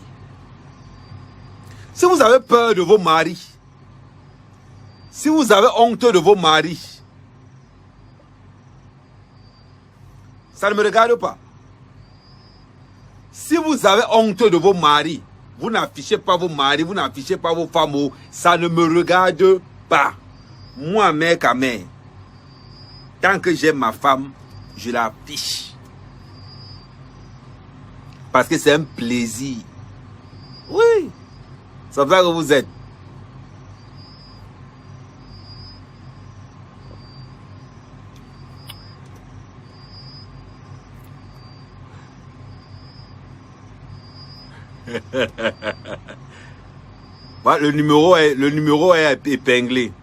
Si vous avez peur de vos maris, si vous avez honte de vos maris, ça ne me regarde pas. Si vous avez honte de vos maris, vous n'affichez pas vos maris, vous n'affichez pas vos femmes, ça ne me regarde pas. Moi, mère qu'à mère. Tant que j'aime ma femme, je l'affiche. Parce que c'est un plaisir. Oui. C'est ça que vous êtes. Le numéro est épinglé.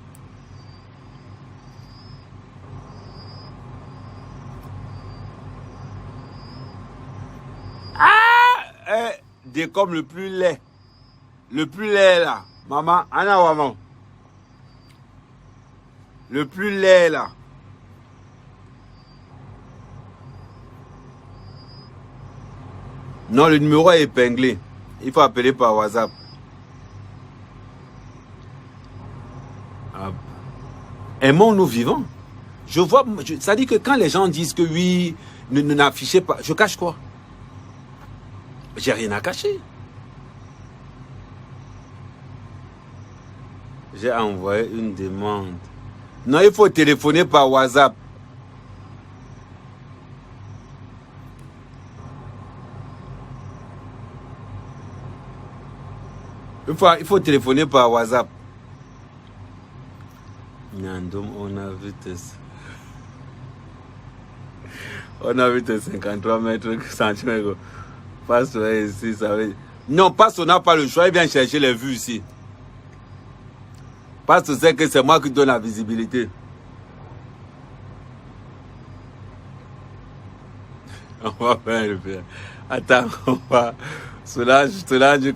Comme le plus laid. Le plus laid là. Maman, Anna maman. Le plus laid là. Non, le numéro est épinglé. Il faut appeler par WhatsApp. Aimons-nous vivants. Je vois, ça dit que quand les gens disent que oui, ne n'affichez pas, je cache quoi? J'ai rien à cacher. J'ai envoyé une demande. Non, il faut téléphoner par WhatsApp. Il faut téléphoner par WhatsApp. Nyandom, on a vu tes 53 mètres centimètres. Pasteur ici, ça veut... Non, Pasteur n'a pas le choix, il vient chercher les vues ici. Pasteur sait que c'est moi qui donne la visibilité. On va faire un référendum. Attends, on va... Solange,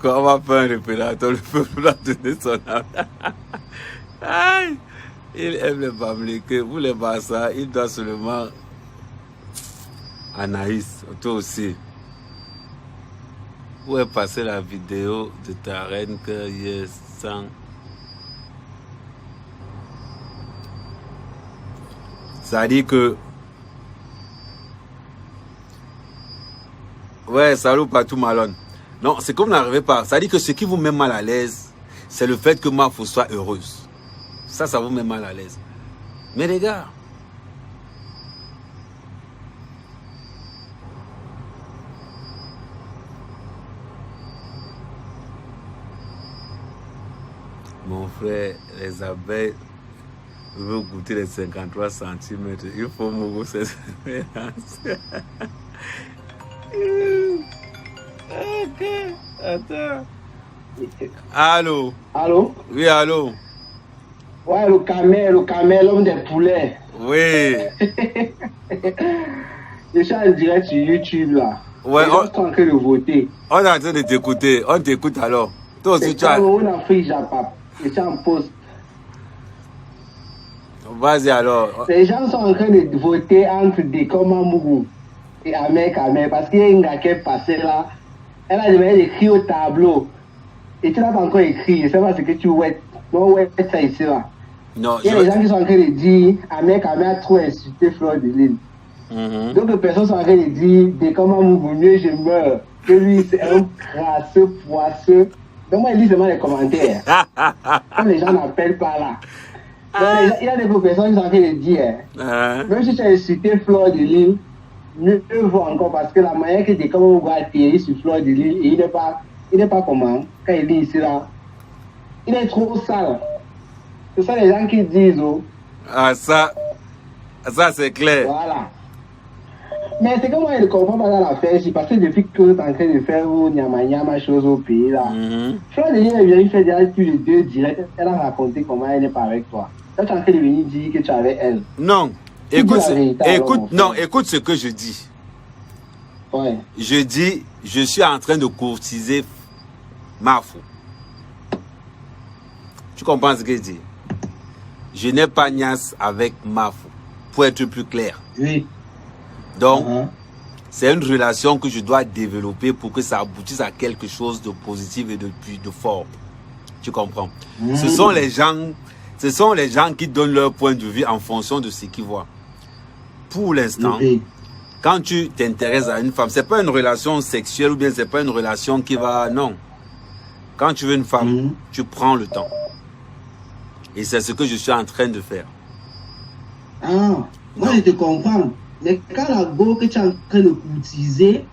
on va faire un référendum. Le peuple va donner son âme. Aïe! Il aime les Bamlékés. Vous les Bassa, il doit seulement... Anaïs, toi aussi. Où est passée la vidéo de ta reine que hier sans... Ça dit que... Ouais, salut Patou Malone. Non, c'est comme vous n'arrivez pas. Ça dit que ce qui vous met mal à l'aise, c'est le fait que Mafou soit heureuse. Ça vous met mal à l'aise. Mais les gars, Mon frère, les abeilles veulent goûter les 53 centimètres. Il faut mourir cette expérience. Ok, attends. Allô? Allô? Oui, allô? Ouais, le camel, l'homme des poulets. Oui. Je suis en direct sur YouTube là. Ouais, les gens sont en train de voter. On est en train de t'écouter. On t'écoute alors. Toi aussi, tu as... En Afrique, Japap. Je suis en poste. Vas-y alors. Les gens sont en train de voter entre Dekoma Mougou et Ahmed Kamel parce qu'il y a une gars qui est passée là. Elle a demandé d'écrire au tableau. Et tu n'as pas encore écrit. Je ne sais pas ce que tu vois. Non, ouais, ça ici là. Non, il y a des gens qui sont en train de dire Ahmed Kamel a trop insulté Fleur de Lille. D'autres personnes sont en train de dire Dekoma Mougou, mieux je meurs. Que lui, c'est un crasseux, poisseux. Donc moi, je lis seulement les commentaires. Quand les gens n'appellent pas là. Donc, il y a des personnes qui sont en train de dire, même si tu as insulté Fleur de Lille, mieux vaut encore parce que la manière que Dekoma Mougou a atterri sur Fleur de Lille, et il n'est pas comment, quand il lit ici là, il est trop sale. C'est ça les gens qui disent. Oh. Ah, ça c'est clair. Voilà. Mais c'est que moi, je ne comprends pas dans l'affaire, parce que depuis que vous êtes en train de faire vos nyama choses au pays là, Fleur de Lille est venue faire déjà plus de 2 directs, elle a raconté comment elle n'est pas avec toi. Là, tu es en train de venir dire que tu es avec elle. Non, écoute ce que je dis. Ouais. Je dis, je suis en train de courtiser Mafou. Tu comprends ce que je dis? Je n'ai pas niasse avec Mafou, pour être plus clair. Oui. Donc, c'est une relation que je dois développer pour que ça aboutisse à quelque chose de positif et de fort. Tu comprends? Ce sont les gens qui donnent leur point de vue en fonction de ce qu'ils voient. Pour l'instant, quand tu t'intéresses à une femme, c'est pas une relation sexuelle ou bien c'est pas une relation qui va... Non. Quand tu veux une femme, tu prends le temps. Et c'est ce que je suis en train de faire. Ah, moi je te comprends. Mais quand la go que tu es en train de courtiser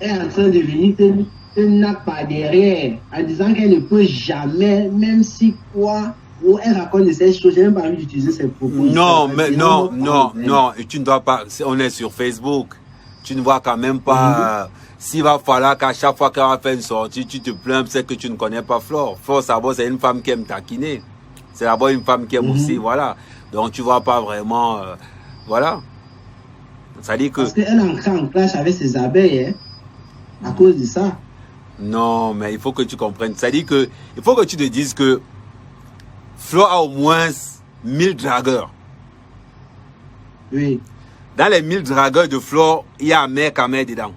est en train de venir te nappe par derrière en disant qu'elle ne peut jamais, même si quoi, ou elle raconte de ces choses, j'ai même pas envie d'utiliser ces propos. Non, mais non, et tu ne dois pas, on est sur Facebook, tu ne vois quand même pas, s'il va falloir qu'à chaque fois qu'elle va faire une sortie, tu te plains, c'est que tu ne connais pas Flore. Flore, d'abord, c'est une femme qui aime taquiner. C'est d'abord une femme qui aime aussi, voilà. Donc, tu vois pas vraiment, voilà. Ça dit que... Parce qu'elle est en clash avec ses abeilles, hein, à cause de ça. Non, mais il faut que tu comprennes. Ça dit que, il faut que tu te dises que Flo a au moins 1000 dragueurs. Oui. Dans les 1000 dragueurs de Flo, il y a un mec à mettre dedans.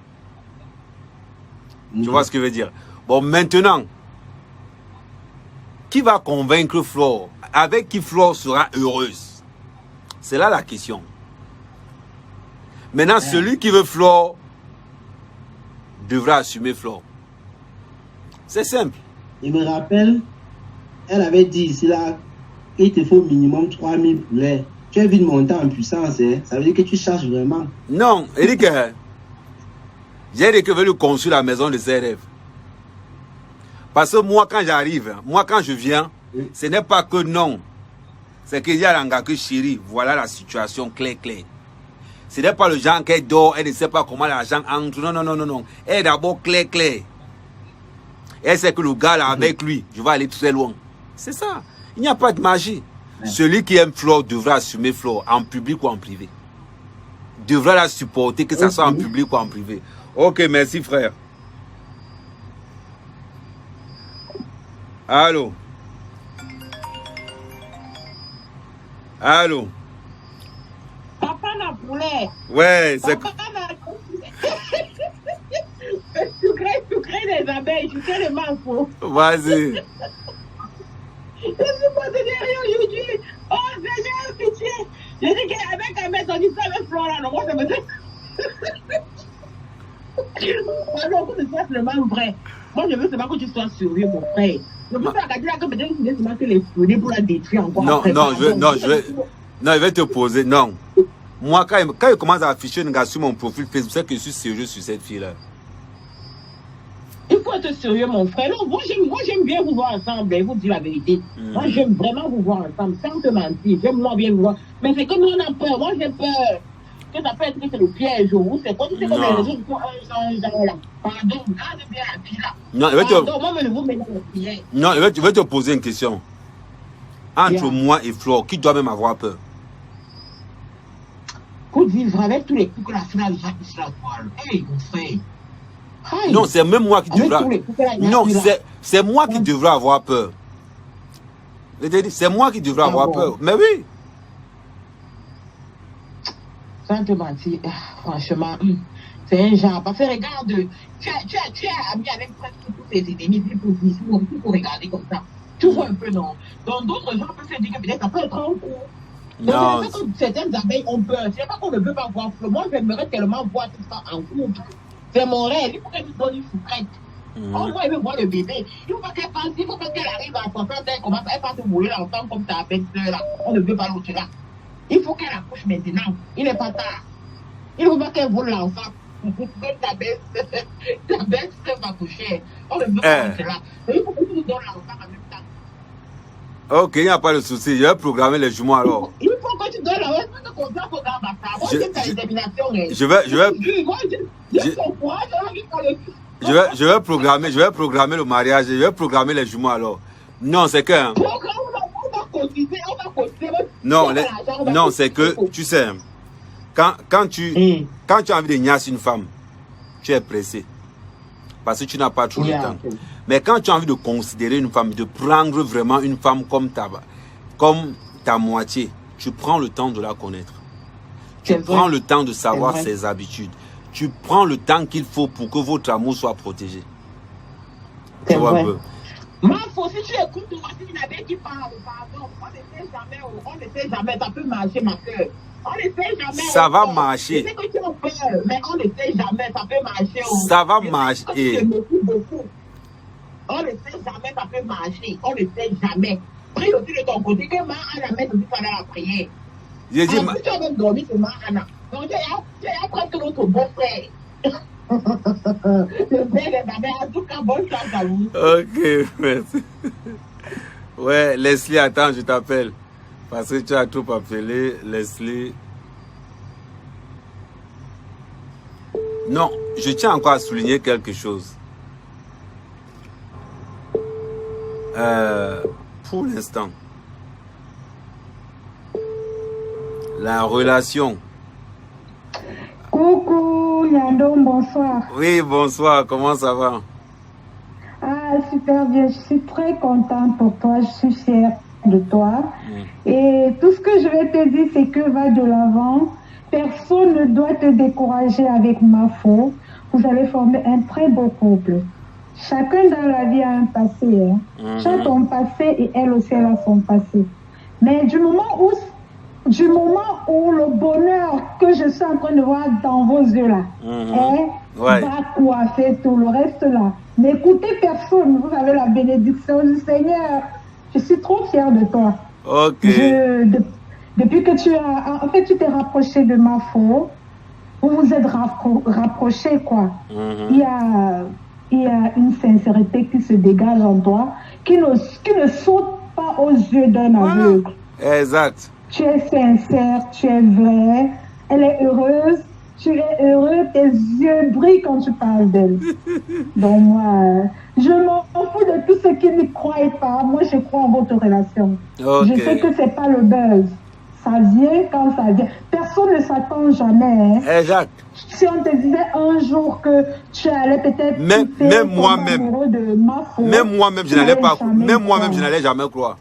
Tu vois ce que je veux dire? Bon, maintenant, qui va convaincre Flo? Avec qui Flo sera heureuse? C'est là la question. Maintenant, celui qui veut Flo devra assumer Flo. C'est simple. Il me rappelle, elle avait dit ici là, il te faut minimum 3000 poulets. Tu as vu de monter en puissance, hein? Ça veut dire que tu cherches vraiment. Non, Eric, j'ai dit que je veux lui construire la maison de ses rêves. Parce que moi, quand j'arrive, moi, quand je viens, ce n'est pas que non. C'est qu'il y a l'anga que chérie, voilà la situation claire. Ce n'est pas le genre qui dort, elle ne sait pas comment l'argent entre. Non. Elle est d'abord claire. Elle sait que le gars là avec lui, je vais aller très loin. C'est ça. Il n'y a pas de magie. Celui qui aime Flo devra assumer Flo en public ou en privé. Devra la supporter, que ce soit en public ou en privé. Ok, merci frère. Allô? Allô? Papa n'a poulet. Ouais, c'est... Tu crées des abeilles, tu crées des manfos. Vas-y. Je suis posé derrière aujourd'hui. Oh Seigneur, pitié. J'ai dit qu'avec un mec, on dit ça avec Flora. Non, moi, ça me dit. Alors, que ce soit seulement vrai. Moi, je veux seulement que tu sois sérieux, mon frère. Je veux pas dire que peut-être qu'il seulement que les fouiller pour la détruire encore. Non, je vais te poser. Non. Moi, quand il commence à afficher une gars sur mon profil Facebook, c'est que je suis sérieux sur cette fille-là. Il faut être sérieux, mon frère. Non, moi, j'aime bien vous voir ensemble, et vous dire la vérité. Moi, j'aime vraiment vous voir ensemble, sans te mentir. J'aime moi bien vous voir. Mais c'est comme on a peur. Moi, j'ai peur que ça peut être que c'est le piège. Ou c'est comme les autres pour un genre là. Pardon, garde bien la fille là. Non, je vais te poser une question. Entre moi et Flore, qui doit même avoir peur? Pour vivre avec tous les coups que la fille a déjà pu se la voir. Hey, mon frère. Hi. Non, c'est même moi qui devrais. Non, c'est moi qui devrais avoir peur. C'est moi qui devrais avoir peur. Mais oui. Sans te mentir, franchement, c'est un genre. Parce que regarde, tu es ami avec presque tous tes ennemis pour regarder comme ça. Tu vois un peu, non? Donc d'autres gens peuvent se dire que peut-être ça peut être en cours. Non. Donc, certaines abeilles ont peur. C'est pas qu'on ne veut pas voir Flo. Moi, j'aimerais tellement voir tout ça en couple. C'est mon rêve. Il faut qu'elle nous donne une fouquette. Oh, moi, elle veut voir le bébé. Il faut pas qu'elle passe. Il faut pas qu'elle arrive à 60 ans. Elle passe à mourir longtemps comme ta belle-sœur là. On ne veut pas l'autre là. Il faut qu'elle accouche maintenant. Il n'est pas tard. Il ne faut pas qu'elle vole l'enfant. Ta belle-sœur va coucher. On ne veut pas l'autre là. Il faut que tu nous donnes l'enfant en même temps. Ok, il n'y a pas de souci. Je vais programmer les jumeaux alors. Il faut que tu donnes la réponse de contrat pour Gambata. Moi, j'ai ta détermination. Je vais programmer le mariage. Je vais programmer les jumeaux alors. Non, c'est que. Non, c'est que, tu sais, quand tu as envie de niasser une femme, tu es pressé. Parce que tu n'as pas trop le temps. Mais quand tu as envie de considérer une femme, de prendre vraiment une femme comme ta moitié, tu prends le temps de la connaître. Tu prends le temps de savoir ses habitudes. Tu prends le temps qu'il faut pour que votre amour soit protégé. Tu vois un peu. Moi, si tu écoutes, voici une abeille qui parle, pardon, on ne sait jamais, ça peut marcher, ma soeur. On ne sait jamais. Ça va marcher. Je sais que tu as peur, mais on ne sait jamais, ça peut marcher. Ça va marcher. On ne sait jamais, ça peut marcher. On ne sait jamais. Prie aussi de ton côté que Anna mette aussi pendant la prière. J'ai dit. Tu as même dormi sur Anna. Donc, tu as presque notre beau frère. Le père en tout cas, bonne chance à vous. Ok, merci. Ouais, Leslie, attends, je t'appelle. Parce que tu as tout appelé, Leslie. Non, je tiens encore à souligner quelque chose. Pour l'instant, la relation. Coucou Yandom, bonsoir. Oui, bonsoir, comment ça va? Ah, super bien, je suis très contente pour toi, je suis fière de toi. Et tout ce que je vais te dire, c'est que va de l'avant. Personne ne doit te décourager avec ma faute. Vous allez former un très beau couple. Chacun dans la vie a un passé. Hein. Chacun son passé et elle aussi elle a son passé. Mais du moment où le bonheur que je suis en train de voir dans vos yeux là, va coiffer tout le reste là. N'écoutez personne, vous avez la bénédiction du Seigneur. Je suis trop fière de toi. Ok. Depuis que tu t'es rapproché de ma faute, vous vous êtes rapprochés quoi. Il y a une sincérité qui se dégage en toi, qui ne saute pas aux yeux d'un aveugle. Exact. Tu es sincère, tu es vrai, elle est heureuse, tu es heureux, tes yeux brillent quand tu parles d'elle. Donc moi, je m'en fous de tous ceux qui ne croient pas. Moi, je crois en votre relation. Je sais que c'est pas le buzz. Ça vient quand ça vient. Personne ne s'attend jamais. Hein. Exact. Si on te disait un jour que tu allais peut-être même moi-même, je n'allais pas. Même moi-même, je n'allais jamais croire.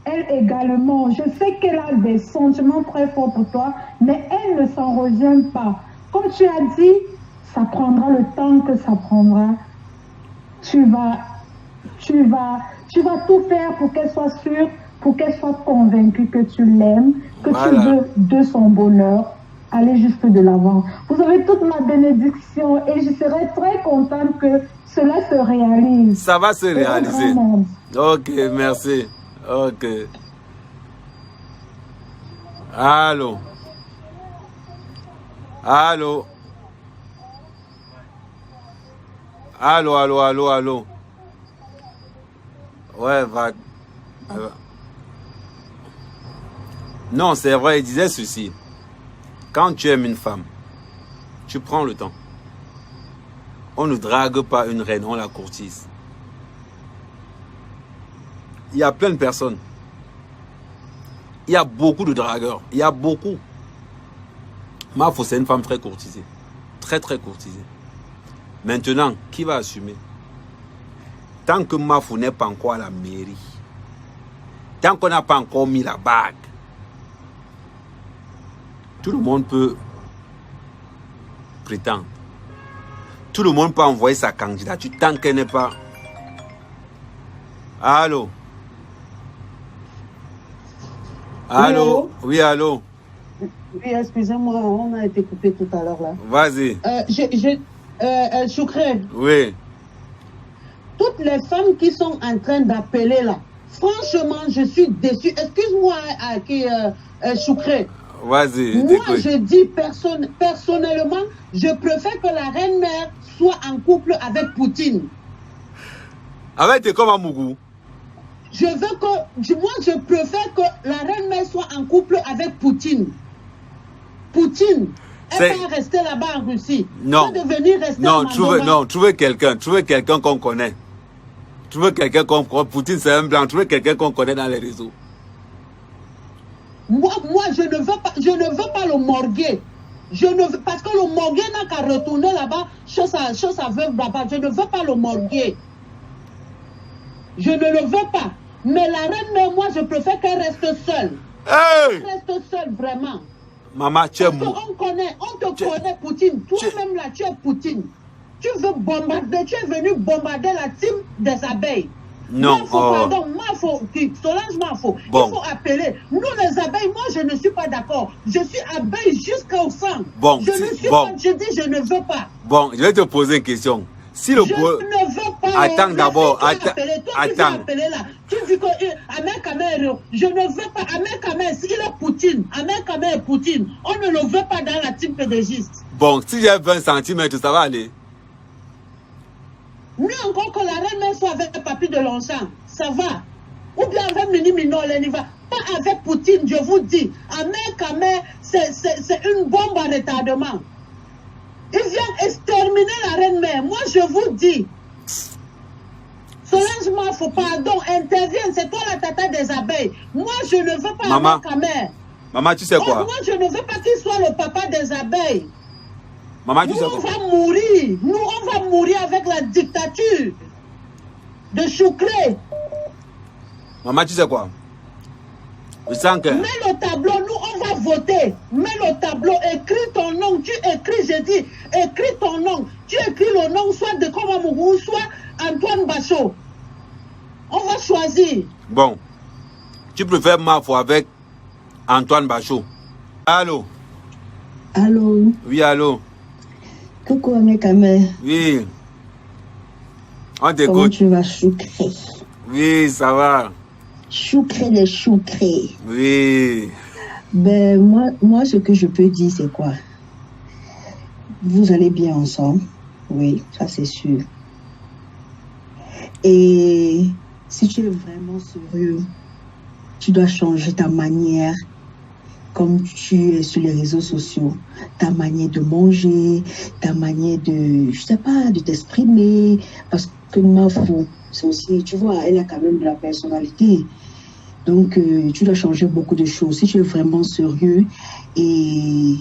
Elle également, je sais qu'elle a des sentiments très forts pour toi, mais elle ne s'en revient pas. Comme tu as dit, ça prendra le temps que ça prendra. Tu vas tout faire pour qu'elle soit sûre, pour qu'elle soit convaincue que tu l'aimes, que tu veux de son bonheur. Allez juste de l'avant. Vous avez toute ma bénédiction et je serai très contente que cela se réalise. Ça va se réaliser. Ok, merci. Ok. Allô. Allô. Allô, allô, allô, allô. Ouais, va. Non, c'est vrai, il disait ceci. Quand tu aimes une femme, tu prends le temps. On ne drague pas une reine, on la courtise. Il y a plein de personnes. Il y a beaucoup de dragueurs. Il y a beaucoup. Mafo, c'est une femme très courtisée. Très, très courtisée. Maintenant, qui va assumer? Tant que Mafo n'est pas encore à la mairie, tant qu'on n'a pas encore mis la bague, tout le monde peut prétendre. Tout le monde peut envoyer sa candidature tant qu'elle n'est pas... Allô? Allô? Oui, allô? Oui, excusez-moi, on a été coupé tout à l'heure là. Vas-y. Choukret. Oui. Toutes les femmes qui sont en train d'appeler là, franchement, je suis déçue. Excuse-moi, Choukret. Vas-y. Moi, je dis personnellement, je préfère que la reine-mère soit en couple avec Poutine. Avec t'es comme un Mougou. Moi, je préfère que la reine-mère soit en couple avec Poutine. Poutine, elle va rester là-bas en Russie. Non. Elle va devenir rester en Moldova. Trouvez quelqu'un qu'on connaît. Trouvez quelqu'un qu'on connaît. Poutine, c'est un blanc. Trouvez quelqu'un qu'on connaît dans les réseaux. Moi, je ne veux pas le morguer. Parce que le morguer n'a qu'à retourner là-bas, chose à veuve là-bas. Je ne veux pas le morguer. Je ne le veux pas. Mais la reine, moi, je préfère qu'elle reste seule. Hey! Elle reste seule, vraiment. Maman, tu es on te connaît, Poutine. Toi-même, là, tu es Poutine. Tu veux bombarder, tu es venu bombarder la team des abeilles. Non, pardon, Solange Mafo, bon. Il faut appeler. Nous, les abeilles, moi, je ne suis pas d'accord. Je suis abeille jusqu'au fond. Bon, je ne suis pas, je dis, je ne veux pas. Bon, je vais te poser une question. Si le je ne veux pas. Attends d'abord. Attends. Tu dis que Ahmed Kamer, je ne veux pas. Ahmed Kamer, s'il est Poutine, Ahmed Kamer est Poutine, on ne le veut pas dans la team pédégiste. Bon, si j'ai 20 cm, ça va aller. Mieux encore que la reine soit avec le papier de Longchamp, ça va. Ou bien avec Mini Minol, elle n'y va. Pas avec Poutine, je vous dis. Ahmed Kamer, c'est une bombe à retardement. Il vient exterminer la reine-mère. Moi, je vous dis. Solange Mafo, pardon, intervienne. C'est toi la tata des abeilles. Moi, je ne veux pas Ahmed Kamer. Maman, tu sais quoi? Moi, je ne veux pas qu'il soit le papa des abeilles. Maman, tu sais quoi? On va mourir. Nous, on va mourir avec la dictature de Choukret. Maman, tu sais quoi? Je sens que... Mets le tableau, nous, on va voter. Mets le tableau, écris ton nom. Tu écris, j'ai dit, écris ton nom. Tu écris le nom, soit de Komamougou, soit Antoine Bachot. On va choisir. Bon. Tu préfères Mafo avec Antoine Bachot. Allô? Allô? Oui, allô? Coucou, Amekame. Oui. On t'écoute. Comment tu vas, Choukret? Oui, ça va. Choukret les Choukret. Oui. Ben, moi, ce que je peux dire, c'est quoi? Vous allez bien ensemble. Oui, ça c'est sûr. Et si tu es vraiment sérieux, tu dois changer ta manière, comme tu es sur les réseaux sociaux, ta manière de manger, ta manière de, je sais pas, de t'exprimer, parce que Mafo, c'est aussi, tu vois, elle a quand même de la personnalité. Donc, tu dois changer beaucoup de choses. Si tu es vraiment sérieux, et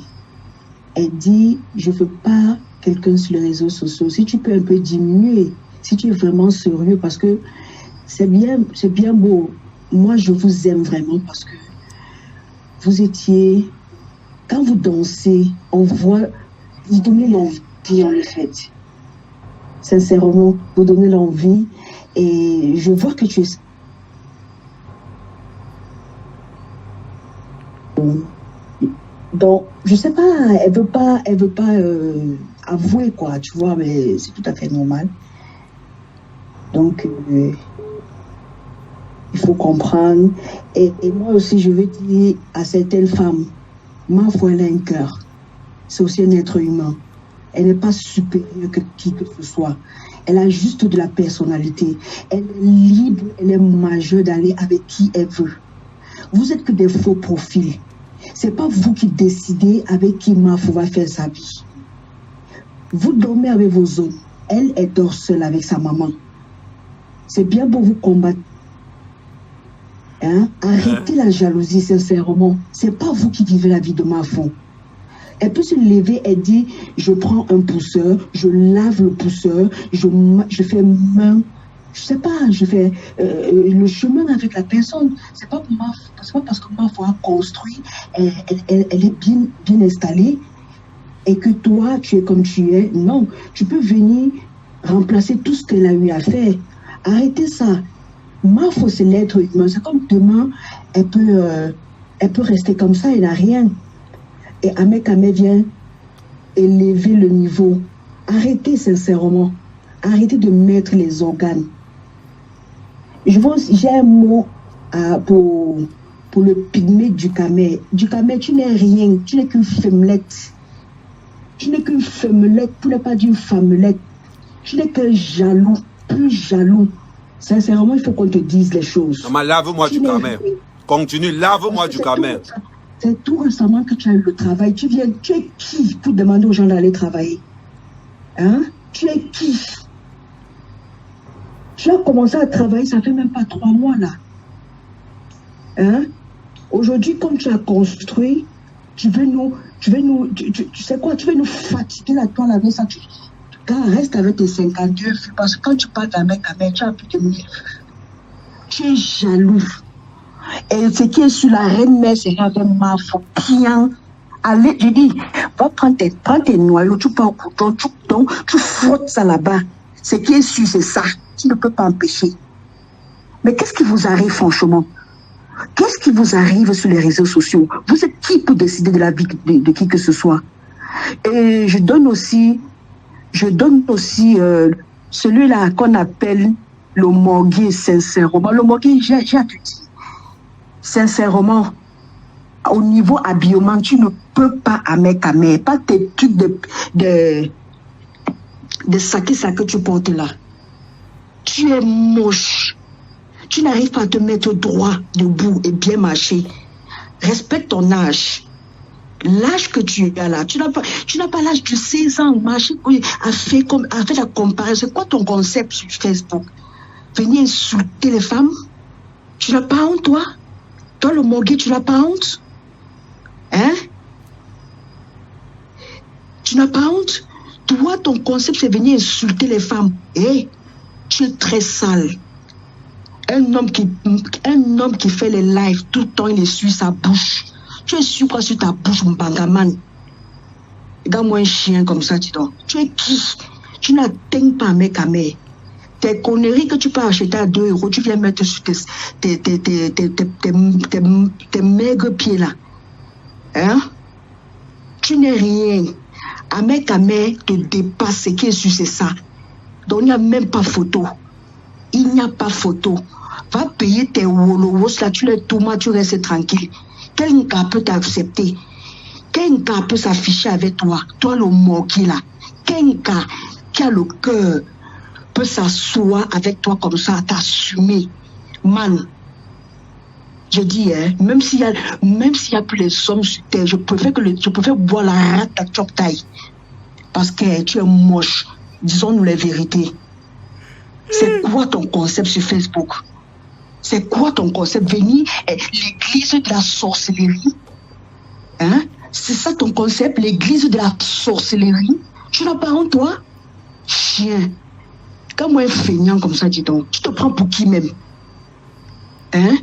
elle dit, je veux pas quelqu'un sur les réseaux sociaux. Si tu peux un peu diminuer, si tu es vraiment sérieux, parce que c'est bien beau. Moi, je vous aime vraiment parce que vous étiez, quand vous dansez, on voit, vous donnez l'envie, en le fait. Sincèrement, vous donnez l'envie et je vois que tu es... Donc, je sais pas, elle veut pas avouer quoi, tu vois, mais c'est tout à fait normal. Donc, il faut comprendre. Et moi aussi, je veux dire à certaines femmes, ma foi, elle a un cœur. C'est aussi un être humain. Elle n'est pas supérieure que qui que ce soit. Elle a juste de la personnalité. Elle est libre, elle est majeure d'aller avec qui elle veut. Vous êtes que des faux profils. C'est pas vous qui décidez avec qui Mafo va faire sa vie. Vous dormez avec vos hommes. Elle dort seule avec sa maman. C'est bien pour vous combattre. Hein? Arrêtez la jalousie, sincèrement. C'est pas vous qui vivez la vie de Mafo. Elle peut se lever et dire, je prends un pousseur, je lave le pousseur, je fais main, je sais pas, je fais le chemin avec la personne. C'est pas parce que Mafo a construit, elle est bien installée et que toi, tu es comme tu es. Non, tu peux venir remplacer tout ce qu'elle a eu à faire. Arrêtez ça. Mafo, c'est l'être humain. C'est comme demain, elle peut rester comme ça, elle n'a rien. Et Ahmed Kamé vient élever le niveau. Arrêtez sincèrement. Arrêtez de mettre les organes. J'ai un mot pour le pygmée du Kamé. Du Kamé, tu n'es rien. Tu n'es qu'une femmelette. Tu n'es qu'une femmelette, pour ne pas dire une femmelette. Tu n'es qu'un jaloux, plus jaloux. Sincèrement, il faut qu'on te dise les choses. Non, mais lave-moi du Kamé. Continue, lave-moi du Kamé. C'est tout récemment que tu as eu le travail. Tu es qui pour demander aux gens d'aller travailler? Hein? Tu es qui? Tu as commencé à travailler, ça fait même pas 3 mois là. Hein? Aujourd'hui, comme tu as construit, tu sais quoi, tu veux nous fatiguer la toile avec ça. Reste avec tes 52 filles, parce que quand tu parles d'un mec, tu as plus de mille. Tu es jaloux. Et ce qui est sur la reine mère, c'est avec Mafo bien. Allez, je dis, va prendre tes noyaux, tu pars au couteau, tu frottes ça là-bas. Ce qui est sûr, c'est ça. Tu ne peux pas empêcher. Mais qu'est-ce qui vous arrive, franchement? Qu'est-ce qui vous arrive sur les réseaux sociaux? Vous êtes qui pour décider de la vie de qui que ce soit? Et je donne aussi celui-là qu'on appelle le morguier, sincèrement. Le morguier, j'ai tout dit. Sincèrement, au niveau habillement, tu ne peux pas Ahmed Kamé, pas tes trucs de saké que tu portes là. Tu es moche. Tu n'arrives pas à te mettre droit, debout et bien marcher. Respecte ton âge. L'âge que tu as là, tu n'as pas l'âge de 16 ans, marcher, à faire la comparaison. C'est quoi ton concept sur Facebook? Venir insulter les femmes? Tu n'as pas honte, toi? Toi, le morguier, tu n'as pas honte? Hein? Tu n'as pas honte? Toi, ton concept, c'est venir insulter les femmes. Eh, tu es très sale. Un homme qui fait les lives, tout le temps, il essuie sa bouche. Tu es sur quoi sur ta bouche, mon bangaman? Regarde-moi un chien comme ça, dis donc. Tu es qui? Tu n'atteins pas Ahmed Kamé. Tes conneries que tu peux acheter à 2 €, tu viens mettre sur tes maigres pieds là. Hein? Tu n'es rien. Ahmed Kamé te dépasse, ce qui est sûr, c'est ça. Donc il n'y a même pas photo. Il n'y a pas photo. Va payer tes wolowos là, tu les tourments, tu restes tranquille. Quel gars peut t'accepter? Quel gars peut s'afficher avec toi? Toi le morguier là. Quel gars qui a le cœur peut s'asseoir avec toi comme ça, t'assumer? Man, je dis, hein, même s'il y a plus les sommes sur terre, je préfère boire la rate à chop taille. Parce que tu es moche. Disons-nous les vérités. C'est quoi ton concept sur Facebook? C'est quoi ton concept? Venir l'église de la sorcellerie? Hein? C'est ça ton concept? L'église de la sorcellerie? Tu n'as pas honte, toi? Chien. Quand moi, un feignant comme ça, dis donc, tu te prends pour qui même? Hein?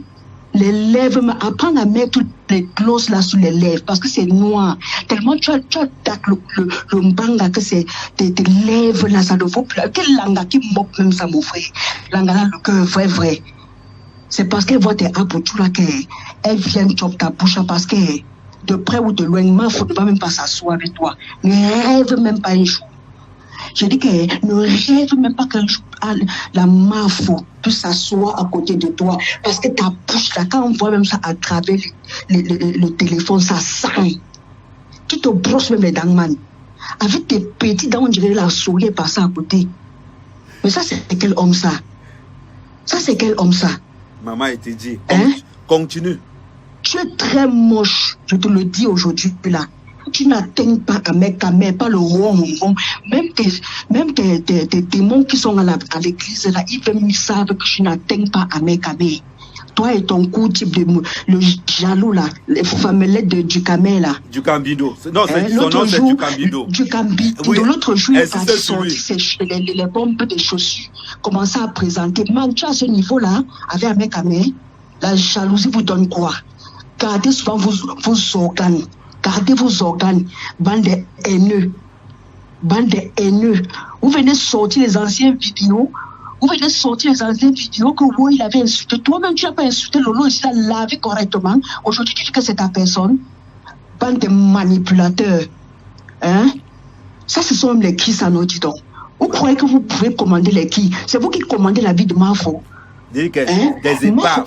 Les lèvres, apprends à mettre toutes les glosses là sur les lèvres parce que c'est noir. Tellement tu attaques le mbanga que c'est tes lèvres là, ça ne vaut plus. Quel langa qui moque même ça, mon frère? Langa là, le cœur vrai. C'est parce qu'elle voit tes aboutou là qu'elle vient choper ta bouche parce que de près ou de loin, il ne faut pas même pas s'asseoir avec toi. Ne rêve même pas un jour. Je dis que ne rêve même pas qu'un jour la Mafo peut s'asseoir à côté de toi. Parce que ta bouche là, quand on voit même ça à travers le téléphone, ça sent. Tu te brosses même les dents, man. avec tes petits dents, on dirait la souris est passée à côté. Mais ça, c'est quel homme ça? Ça, c'est quel homme ça? Maman, elle te dit, Hein? continue. Tu es très moche, je te le dis aujourd'hui là. Tu n'atteins pas à mes camés, pas le roi. Même tes démons qui sont à l'église là, ils savent que tu n'atteins pas à mes camés. Toi et ton coup type de le jaloux là, les femmellettes du camé là. Du Cambido. Non, c'est son nom, c'est du Cambido. Du Cambido. Oui. L'autre jour, il a sorti les bombes de chaussures, commençait à présenter. Man, tu as ce niveau là, avec un mec camé, la jalousie vous donne quoi? Gardez souvent vos organes. Gardez vos organes. Bande de haineux. Bande de haineux. Vous venez sortir les anciennes vidéos. Vous venez sortir les anciennes vidéos que vous, il avait insulté. Toi-même, tu n'as pas insulté Lolo, il l'a lavé correctement. Aujourd'hui, tu dis que c'est ta personne. Bande de manipulateurs. Hein? Ça, ce sont les qui, ça nous dit donc. Vous croyez que vous pouvez commander les qui? C'est vous qui commandez la vie de Mafo. Dis que Hein? des épaves.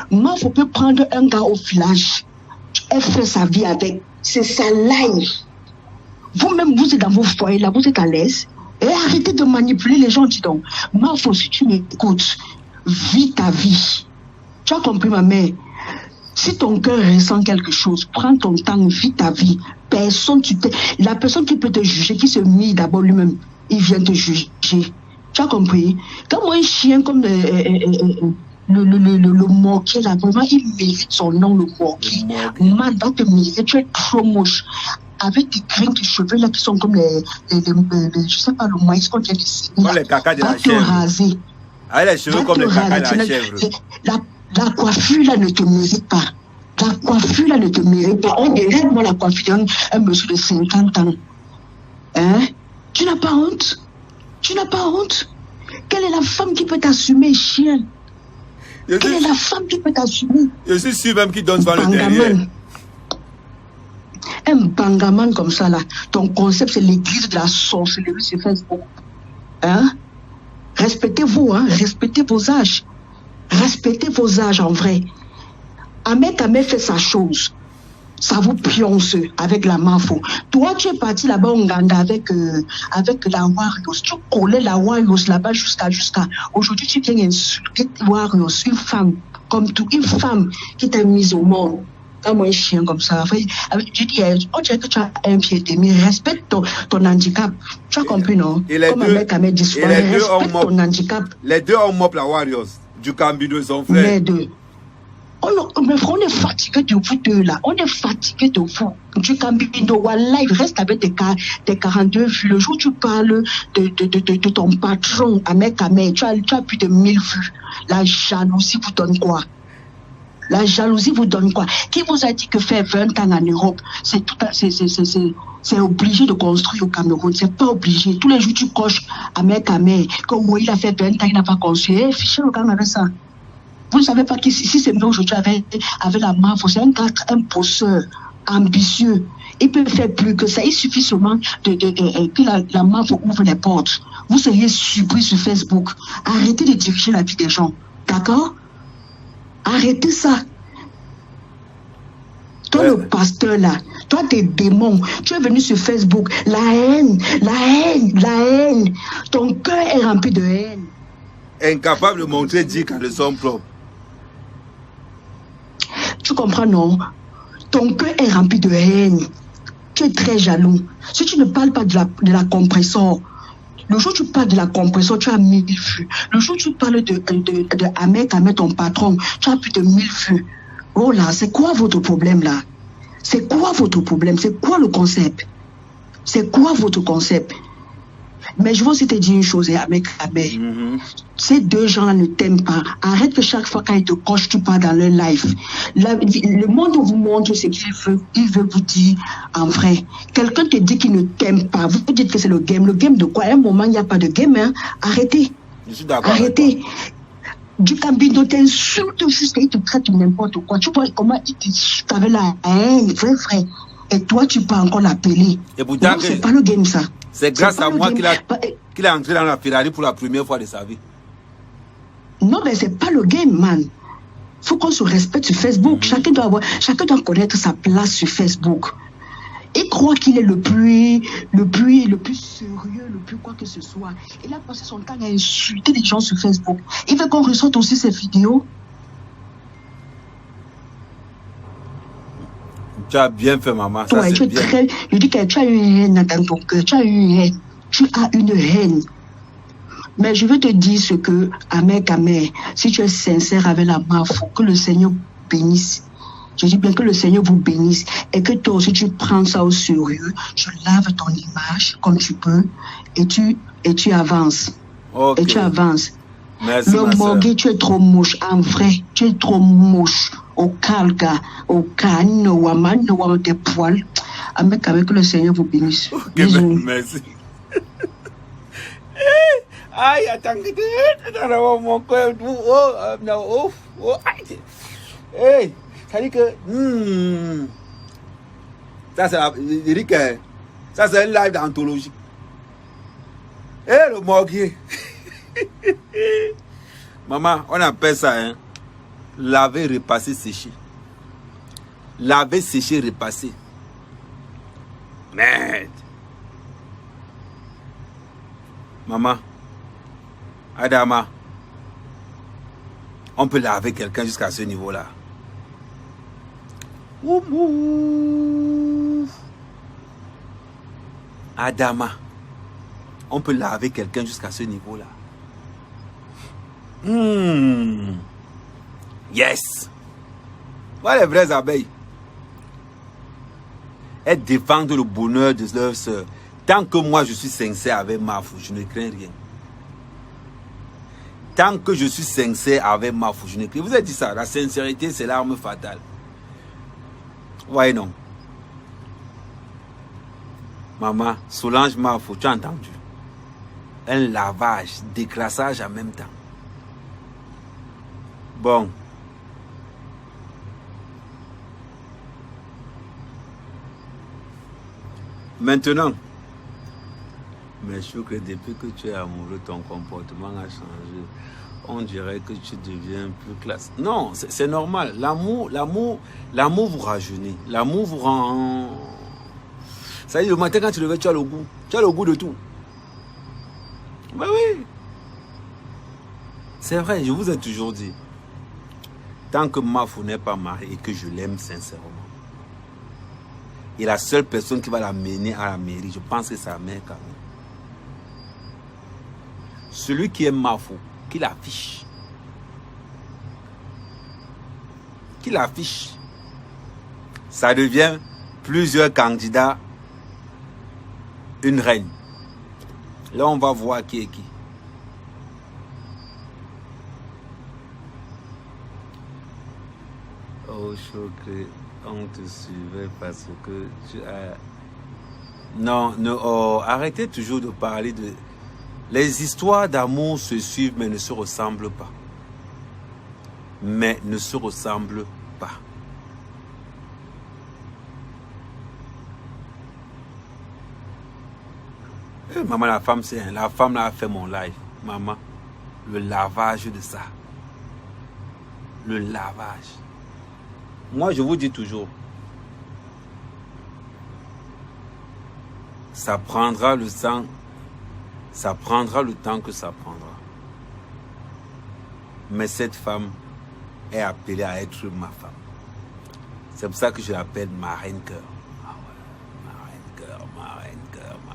Mafo peut prendre un gars au village. Elle fait sa vie avec. C'est sa life. Vous-même, vous êtes dans vos foyers là, vous êtes à l'aise. Et arrêtez de manipuler les gens, dis donc. Mafo, si tu m'écoutes, vis ta vie. Tu as compris, ma mère? Si ton cœur ressent quelque chose, prends ton temps, vis ta vie. La personne qui peut te juger, qui se mit d'abord lui-même, il vient te juger. Tu as compris? Quand moi, un chien comme le moquet là, vraiment, il mérite son nom, le moquet. Man, va te mériter, tu es trop moche. Avec des graines de cheveux là qui sont comme je sais pas, le maïs qu'on vient de signer. Comme les cacas de la chèvre. Va te raser. Avec les cheveux comme les cacas de la chèvre. La coiffure là ne te mérite pas. La coiffure là ne te mérite pas. On dirait moi la coiffure d'un monsieur de 50 ans. Hein? Tu n'as pas honte? Tu n'as pas honte? Quelle est la femme qui peut t'assumer, chien? Quelle est la femme qui peut t'assumer? Je suis sûr même qu'il donne souvent le derrière. Un bangaman comme ça là, ton concept c'est l'église de la sorcellerie sur Facebook. Hein? Respectez-vous, hein? Respectez vos âges. Respectez vos âges en vrai. Ahmed fait sa chose. Ça vous pionce avec la Mafo. Toi, tu es parti là-bas en Ganda avec la Warriors. Tu collais la Warriors là-bas jusqu'à. Aujourd'hui, tu viens insulter Warriors, une femme comme tout, une femme qui t'a mise au monde. Comme un chien comme ça. Je dis, on dirait que tu as un pied et demi. Respecte ton handicap. Tu as compris, non? Comme un mec Ahmed dit souvent, respecte ton handicap. Les deux ont mop la Warriors. Du Cambido, son frère. Les deux. Mais on est fatigué de vous deux là. On est fatigué de vous. Du Cambido, Wallah, il reste avec tes 42 vues. Le jour où tu parles de ton patron, Ahmed, tu as plus de 1000 vues. La jalousie vous donne quoi? La jalousie vous donne quoi? Qui vous a dit que faire 20 ans en Europe, c'est obligé de construire au Cameroun? C'est pas obligé. Tous les jours, tu coches Ahmed, que oui, il a fait 20 ans, il n'a pas construit. Fichez le camp avec ça. Vous ne savez pas que si c'est mieux aujourd'hui avec la Mafo, c'est un bosseur ambitieux. Il peut faire plus que ça. Il suffit seulement que la Mafo ouvre les portes. Vous seriez surpris sur Facebook. Arrêtez de diriger la vie des gens. D'accord? Arrêtez ça. Toi, le pasteur là, toi, tes démons, tu es venu sur Facebook. La haine. Ton cœur est rempli de haine. Incapable de montrer Dieu quand le son propre. Tu comprends, non? Ton cœur est rempli de haine. Tu es très jaloux. Si tu ne parles pas de la compresseur, le jour où tu parles de la compresseur, tu as 1000 vues. Le jour où tu parles de Ahmed, ton patron, tu as plus de 1000 vues. Oh là, c'est quoi votre problème là? C'est quoi votre problème? C'est quoi le concept? C'est quoi votre concept? Mais je veux aussi te dire une chose, Ahmed. Ces deux gens-là ne t'aiment pas. Arrête que chaque fois quand ils te cochent, tu pars dans leur life. Le monde vous montre ce qu'il veut. Il veut vous dire en vrai. Quelqu'un te dit qu'il ne t'aime pas. Vous dites que c'est le game. Le game de quoi? À un moment, il n'y a pas de game. Hein? Arrêtez. Je suis d'accord. Arrêtez. Du Cambido t'insulte juste, il te traite de n'importe quoi. Tu vois comment il t'avait la haine, vrai. Et toi, tu peux encore l'appeler. Et pourtant, c'est pas le game, ça. C'est grâce à moi qu'il a entré dans la Ferrari pour la première fois de sa vie. Non, mais c'est pas le game, man. Faut qu'on se respecte sur Facebook. Chacun doit connaître sa place sur Facebook. Il croit qu'il est le plus sérieux, le plus quoi que ce soit. Il a passé son temps à insulter les gens sur Facebook. Il veut qu'on ressorte aussi ces vidéos. Tu as bien fait, maman. Toi, tu es très... Je dis que tu as une haine dans ton cœur. Tu as une haine. Tu as une haine. Mais je veux te dire ce que, Ahmed Kamer, si tu es sincère avec la main, il faut que le Seigneur bénisse. Je dis bien que le Seigneur vous bénisse et que toi aussi tu prends ça au sérieux, tu laves ton image comme tu peux et tu avances. Okay. Et tu avances. Merci, le Morgue, tu es trop moche, en vrai, tu es trop moche. Au calga, au canne, au aman, au des poils. Avec que le Seigneur vous bénisse. Okay, merci. Aïe, attends, mon cœur. Hey, ça dit que. Ça, c'est un live d'anthologie. Eh, le morguier. Maman, on appelle ça, hein. Laver, repasser, sécher. Laver, sécher, repasser. Merde. Maman. Adama. On peut laver quelqu'un jusqu'à ce niveau-là. Adama. On peut laver quelqu'un jusqu'à ce niveau-là. Yes. Voilà les vraies abeilles. Elles défendent le bonheur de leurs sœurs. Tant que moi je suis sincère avec Mafou, je ne crains rien. Tant que je suis sincère avec Mafou, je ne crains rien. Vous avez dit ça, la sincérité c'est l'arme fatale. Ouais, non. Maman, Solange Mafou, tu as entendu? Un lavage, décrassage en même temps. Bon. Maintenant, mais je trouve que depuis que tu es amoureux, ton comportement a changé. On dirait que tu deviens plus classe. Non, c'est normal. L'amour vous rajeunit. L'amour vous rend... Ça y est, le matin quand tu le veux, tu as le goût. Tu as le goût de tout. Ben oui. C'est vrai, je vous ai toujours dit. Tant que Mafou n'est pas marié et que je l'aime sincèrement, et la seule personne qui va l'amener à la mairie, je pense que c'est sa mère quand même. Celui qui aime Mafou, qui l'affiche. Qui l'affiche. Ça devient plusieurs candidats, une reine. Là, on va voir qui est qui. Oh, Chokri, on te suivait parce que tu as... Non, oh, arrêtez toujours de parler de... Les histoires d'amour se suivent mais ne se ressemblent pas. Mais ne se ressemblent pas. Maman, la femme là a fait mon live. Maman, le lavage de ça. Le lavage. Moi, je vous dis toujours, ça prendra le temps, ça prendra le temps que ça prendra. Mais cette femme est appelée à être ma femme. C'est pour ça que je l'appelle ma reine cœur. Ah ouais, ma reine cœur, ma reine cœur, ma...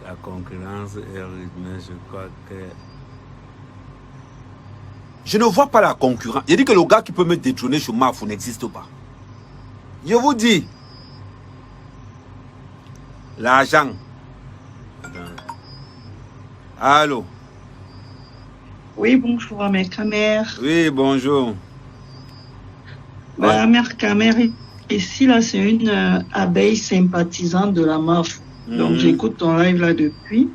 La concurrence est rythmée, je crois que... Je ne vois pas la concurrence. Il dit que le gars qui peut me détrôner chez Mafou n'existe pas. Je vous dis. L'argent. Allô? Oui, bonjour, Ahmed Kamer. Oui, bonjour. Ahmed Kamer, ici, là, c'est une abeille sympathisante de la Mafou. Donc, j'écoute ton live là depuis.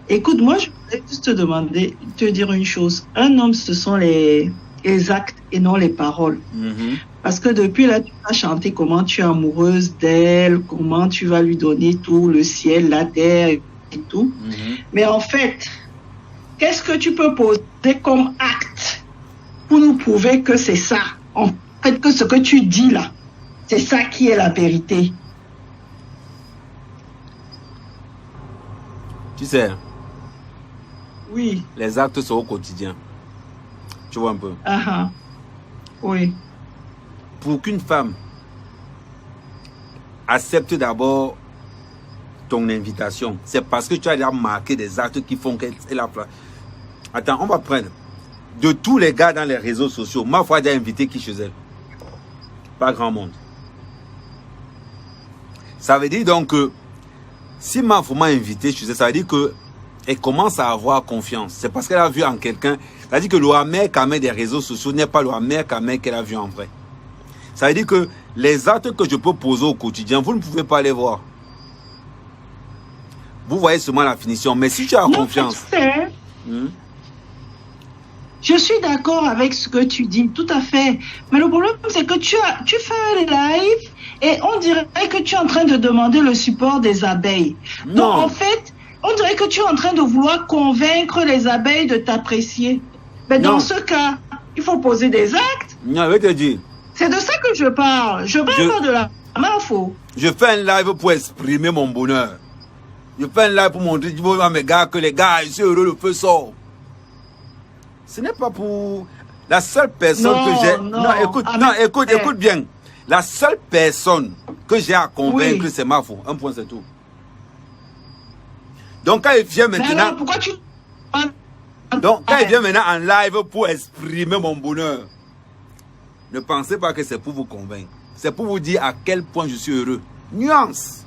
Écoute, moi, je voulais juste te dire une chose. Un homme, ce sont les actes et non les paroles. Parce que depuis là, tu vas chanter comment tu es amoureuse d'elle, comment tu vas lui donner tout, le ciel, la terre et tout. Mais en fait, qu'est-ce que tu peux poser comme acte pour nous prouver que c'est ça, en fait, que ce que tu dis là, c'est ça qui est la vérité? Tu sais, oui. Les actes sont au quotidien. Tu vois un peu? Oui. Pour qu'une femme accepte d'abord ton invitation, c'est parce que tu as déjà marqué des actes qui font qu'elle a... Attends, on va prendre. De tous les gars dans les réseaux sociaux, ma foi a déjà invité qui chez elle? Pas grand monde. Ça veut dire donc que si ma foi m'a invité chez elle, ça veut dire qu'elle commence à avoir confiance. C'est parce qu'elle a vu en quelqu'un. Ça veut dire que le Ahmed Kamel des réseaux sociaux n'est pas le Ahmed Kamel qu'elle a vu en vrai. Ça veut dire que les actes que je peux poser au quotidien, vous ne pouvez pas les voir. Vous voyez seulement la finition. Mais si tu as confiance... Je suis d'accord avec ce que tu dis, tout à fait. Mais le problème, c'est que tu fais un live et on dirait que tu es en train de demander le support des abeilles. Non. Donc, en fait, on dirait que tu es en train de vouloir convaincre les abeilles de t'apprécier. Mais dans ce cas, il faut poser des actes. Non, je vais te dire. C'est de ça que je parle. Je parle pas de la info. Je fais un live pour exprimer mon bonheur. Je fais un live pour montrer à mes gars que les gars, je suis heureux, le feu sort. Ce n'est pas pour... La seule personne que j'ai... Non, écoute bien. La seule personne que j'ai à convaincre, c'est ma faute. Un point, c'est tout. Donc, quand il vient maintenant... Alors, pourquoi tu... Donc, quand il vient maintenant en live pour exprimer mon bonheur, ne pensez pas que c'est pour vous convaincre. C'est pour vous dire à quel point je suis heureux. Nuance.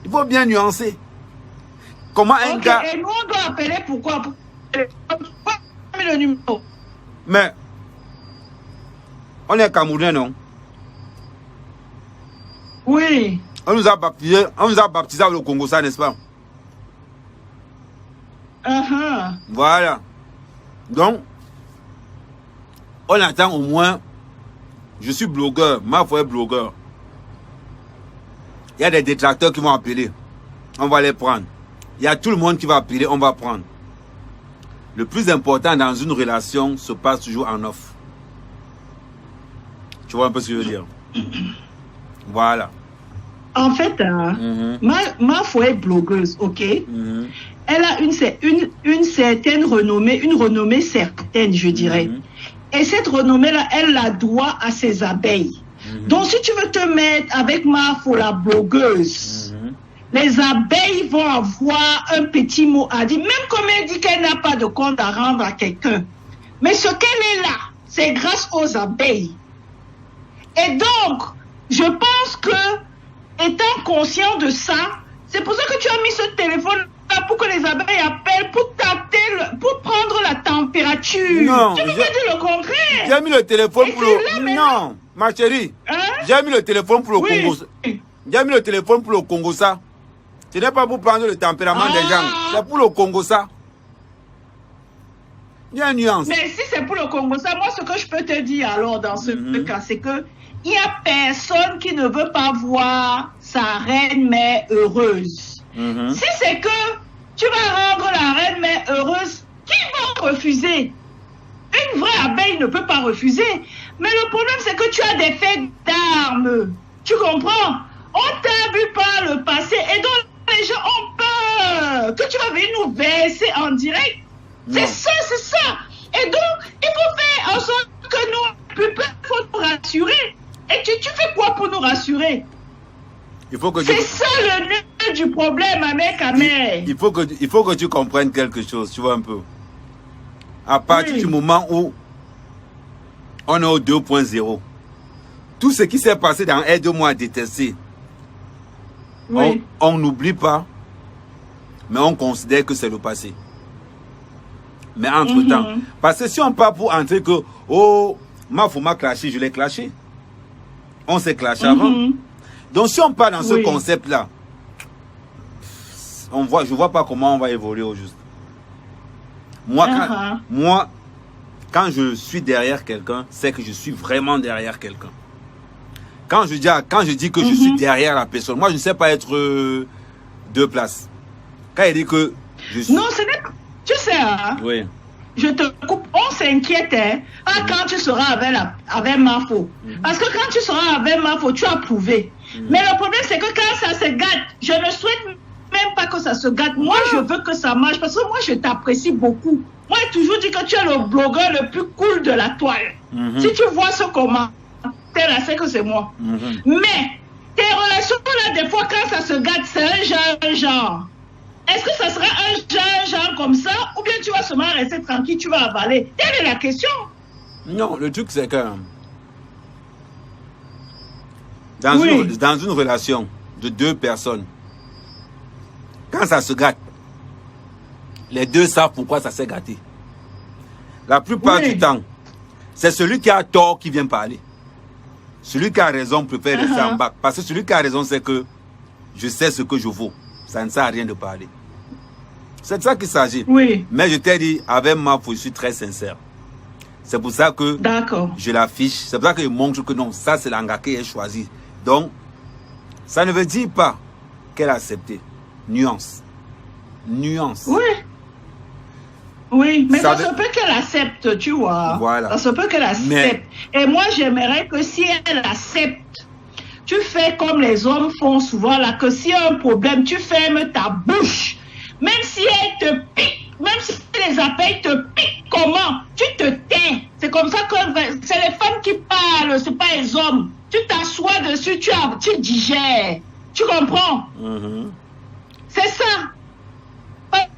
Il faut bien nuancer. Comment un gars... Et nous, on doit appeler pourquoi le numéro. Mais, on est Camerounais, non? Oui. On nous a baptisé au Congo, ça, n'est-ce pas? Voilà. Donc, on attend au moins... Je suis blogueur, ma foi est blogueur. Il y a des détracteurs qui vont appeler. On va les prendre. Il y a tout le monde qui va appeler, on va prendre. Le plus important dans une relation se passe toujours en off. Tu vois un peu ce que je veux dire? Voilà. En fait, ma foi est blogueuse, ok? Elle a une certaine renommée, une renommée certaine, je dirais. Et cette renommée-là, elle la doit à ses abeilles. Donc, si tu veux te mettre avec ma foi, la blogueuse, les abeilles vont avoir un petit mot à dire, même comme elle dit qu'elle n'a pas de compte à rendre à quelqu'un. Mais ce qu'elle est là, c'est grâce aux abeilles. Et donc, je pense que, étant conscient de ça, c'est pour ça que tu as mis ce téléphone-là pour que les abeilles appellent, pour tâter, pour prendre la température. Non, tu peux pas dire le contraire. J'ai mis le téléphone pour le... Non, ma chérie. J'ai mis le téléphone pour le Congo. J'ai mis le téléphone pour le Congo, ça. Ce n'est pas pour prendre le tempérament des gens. C'est pour le Congo, ça. Il y a une nuance. Mais si c'est pour le Congo, ça, moi, ce que je peux te dire alors dans ce cas, c'est que il n'y a personne qui ne veut pas voir sa reine-mère heureuse. Si c'est que tu vas rendre la reine-mère heureuse, qui va refuser? Une vraie abeille ne peut pas refuser. Mais le problème, c'est que tu as des faits d'armes. Tu comprends? On t'a vu par le passé et donc les gens ont peur que tu vas venir nous verser en direct. C'est ça, c'est ça. Et donc, il faut faire en sorte que nous, plus peur, il faut nous rassurer. Et tu fais quoi pour nous rassurer? C'est ça le nœud du problème, Ahmed Kamel. Il faut que tu comprennes quelque chose, tu vois un peu. À partir du moment où on est au 2.0, tout ce qui s'est passé dans Aide-moi à détester, on n'oublie pas, mais on considère que c'est le passé. Mais entre-temps, parce que si on part pour entrer que, oh, ma fou m'a clashé, je l'ai clashé. On s'est clashé avant. Donc si on part dans ce concept-là, je vois pas comment on va évoluer au juste. Moi, quand je suis derrière quelqu'un, c'est que je suis vraiment derrière quelqu'un. Quand je dis que je suis derrière la personne, moi je ne sais pas être deux places. Quand il dit que je suis... Non, Tu sais, hein? Oui. Je te coupe, on s'inquiétait quand tu seras avec Mafo. Parce que quand tu seras avec Mafo, tu as prouvé. Mais le problème, c'est que quand ça se gâte, je ne souhaite même pas que ça se gâte. Moi, je veux que ça marche parce que moi, je t'apprécie beaucoup. Moi, j'ai toujours dit que tu es le blogueur le plus cool de la toile. Si tu vois ce commentaire là, c'est que c'est moi. Mais tes relations là, des fois, quand ça se gâte, c'est un genre. Est-ce que ça sera un genre comme ça ou bien tu vas seulement rester tranquille, tu vas avaler? Telle est la question. Non, le truc c'est que dans une relation de deux personnes, quand ça se gâte, les deux savent pourquoi ça s'est gâté. La plupart du temps, c'est celui qui a tort qui vient parler. Celui qui a raison préfère rester en bas. Parce que celui qui a raison, c'est que je sais ce que je vaux. Ça ne sert à rien de parler. C'est de ça qu'il s'agit. Oui. Mais je t'ai dit, avec Mafo, je suis très sincère. C'est pour ça que je l'affiche. C'est pour ça que je montre que non, ça c'est l'anga qu'elle a choisi. Donc, ça ne veut dire pas qu'elle a accepté. Nuance. Nuance. Oui. Oui, mais ça se peut qu'elle accepte, tu vois. Voilà. Ça se peut qu'elle accepte. Et moi, j'aimerais que si elle accepte, tu fais comme les hommes font souvent là, que s'il y a un problème, tu fermes ta bouche. Même si elle te pique, même si les appels te piquent, comment? Tu te tais. C'est comme ça que c'est les femmes qui parlent, c'est pas les hommes. Tu t'assois dessus, tu digères. Tu comprends? C'est ça.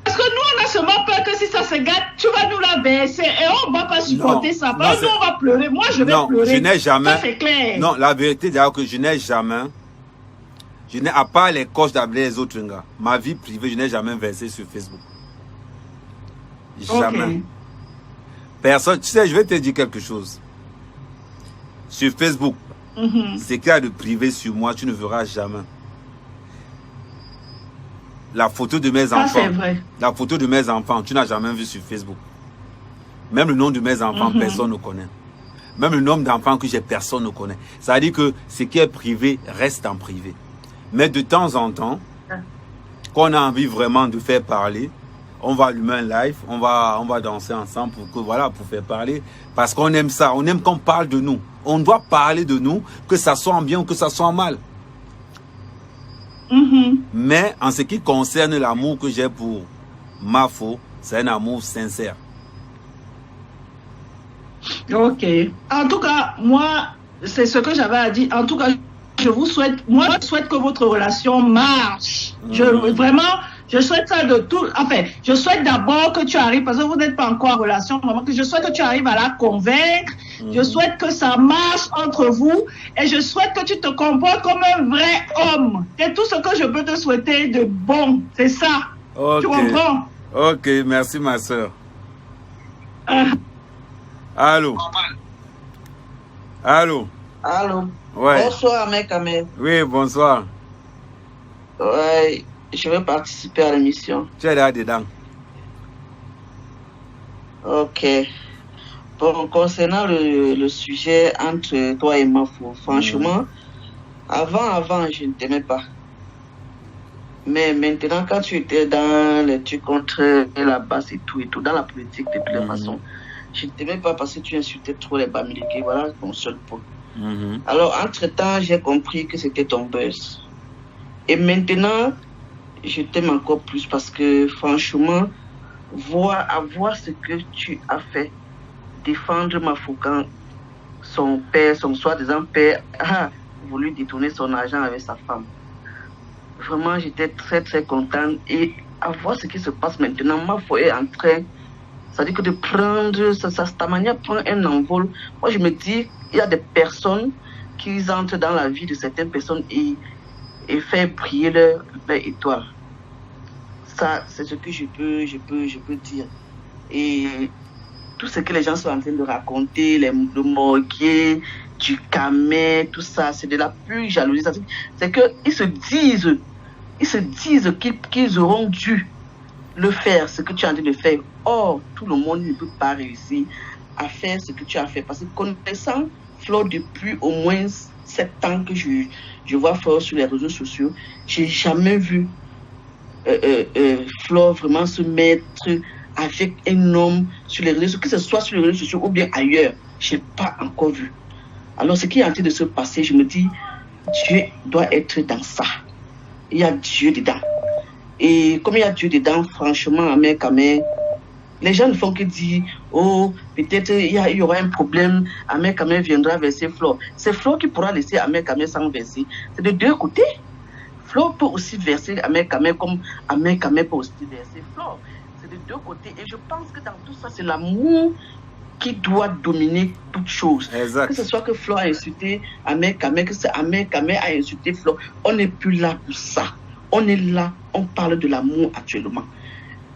Parce que nous, on a seulement peur que si ça se gâte, tu vas nous la baisser et on ne va pas supporter ça. Parce que nous, on va pleurer. Moi, je vais pleurer. Je n'ai jamais. Ça, c'est clair. Non, la vérité, d'ailleurs, que je n'ai jamais. À part les coches d'appeler les autres gars, ma vie privée, je n'ai jamais versé sur Facebook. Jamais. Personne, tu sais, je vais te dire quelque chose. Sur Facebook, ce qu'il y a de privé sur moi, tu ne verras jamais. La photo de mes enfants. C'est vrai. La photo de mes enfants, tu n'as jamais vu sur Facebook. Même le nom de mes enfants, personne ne connaît. Même le nombre d'enfants que j'ai, personne ne connaît. Ça veut dire que ce qui est privé reste en privé. Mais de temps en temps, quand on a envie vraiment de faire parler, on va allumer un live, on va danser ensemble pour faire parler. Parce qu'on aime ça, on aime qu'on parle de nous. On doit parler de nous, que ça soit en bien ou que ça soit en mal. Mais en ce qui concerne l'amour que j'ai pour Mafo, c'est un amour sincère. Ok. En tout cas, moi, c'est ce que j'avais à dire. En tout cas, je vous souhaite, moi, je souhaite que votre relation marche. Vraiment, je souhaite ça de tout. Enfin, je souhaite d'abord que tu arrives, parce que vous n'êtes pas encore en relation, vraiment, que je souhaite que tu arrives à la convaincre. Je souhaite que ça marche entre vous et je souhaite que tu te comportes comme un vrai homme. C'est tout ce que je peux te souhaiter de bon. C'est ça. Okay. Tu comprends? Ok, merci ma soeur. Allô? Allô? Allô? Ouais. Bonsoir, mec Amel. Oui, bonsoir. Ouais, je vais participer à l'émission. Tu es là dedans. Ok. Bon, concernant le sujet entre toi et Mafo, franchement, avant, je ne t'aimais pas. Mais maintenant, quand tu étais dans les trucs contre la base et tout, dans la politique de toutes les façons, je ne t'aimais pas parce que tu insultais trop les Bamileke. Voilà mon seul point. Alors, entre-temps, j'ai compris que c'était ton buzz. Et maintenant, je t'aime encore plus parce que, franchement, voir ce que tu as fait, défendre Mafo quand son père, son soi-disant père, a voulu détourner son argent avec sa femme. Vraiment, j'étais très, très contente. Et à voir ce qui se passe maintenant, Mafo est en train, c'est-à-dire que de prendre, ta manière prend un envol. Moi, je me dis, il y a des personnes qui entrent dans la vie de certaines personnes et font briller leur étoile. Ça, c'est ce que je peux dire. Et tout ce que les gens sont en train de raconter, le morguier, du camé, tout ça, c'est de la pure jalousie. C'est qu'ils se disent qu'ils auront dû le faire, ce que tu es en train de faire. Or, tout le monde ne peut pas réussir à faire ce que tu as fait. Parce que connaissant Flo depuis au moins 7 ans que je vois Flo sur les réseaux sociaux, j'ai jamais vu Flo vraiment se mettre avec un homme sur les réseaux sociaux, que ce soit sur les réseaux sociaux ou bien ailleurs. Je n'ai pas encore vu. Alors, ce qui est en train de se passer, je me dis, Dieu doit être dans ça. Il y a Dieu dedans. Et comme il y a Dieu dedans, franchement, Amen, Amen, les gens ne font que dire, oh, peut-être il y aura un problème, Amen, Amen viendra verser Flo. C'est Flo qui pourra laisser Amen, Amen sans verser. C'est de deux côtés. Flo peut aussi verser Amen, Amen, comme Amen, Amen peut aussi verser Flo. C'est de deux côtés. Et je pense que dans tout ça, c'est l'amour qui doit dominer toute chose. Exact. Que ce soit que Flo a insulté Amen, Amen, que c'est Amen, Amen a insulté Flo. On n'est plus là pour ça. On est là, on parle de l'amour actuellement.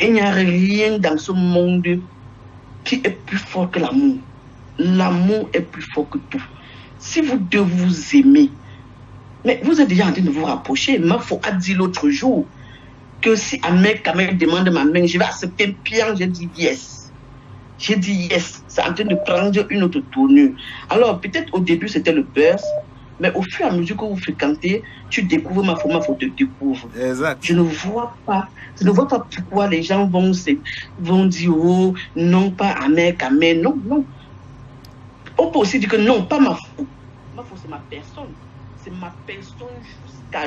Il n'y a rien dans ce monde qui est plus fort que l'amour. L'amour est plus fort que tout. Si vous deux vous aimez, mais vous êtes déjà en train de vous rapprocher. Mafo a dit l'autre jour que si un mec demande ma main, je vais accepter Pierre. J'ai dit yes. J'ai dit yes. C'est en train de prendre une autre tournure. Alors peut-être au début c'était le buzz, mais au fur et à mesure que vous fréquentez, tu découvres Mafo te découvre. Exact. Je ne vois pas pourquoi les gens vont dire oh non pas Amen, Amen. Non, non. On peut aussi dire que non, pas Mafo. Mafo c'est ma personne. C'est ma personne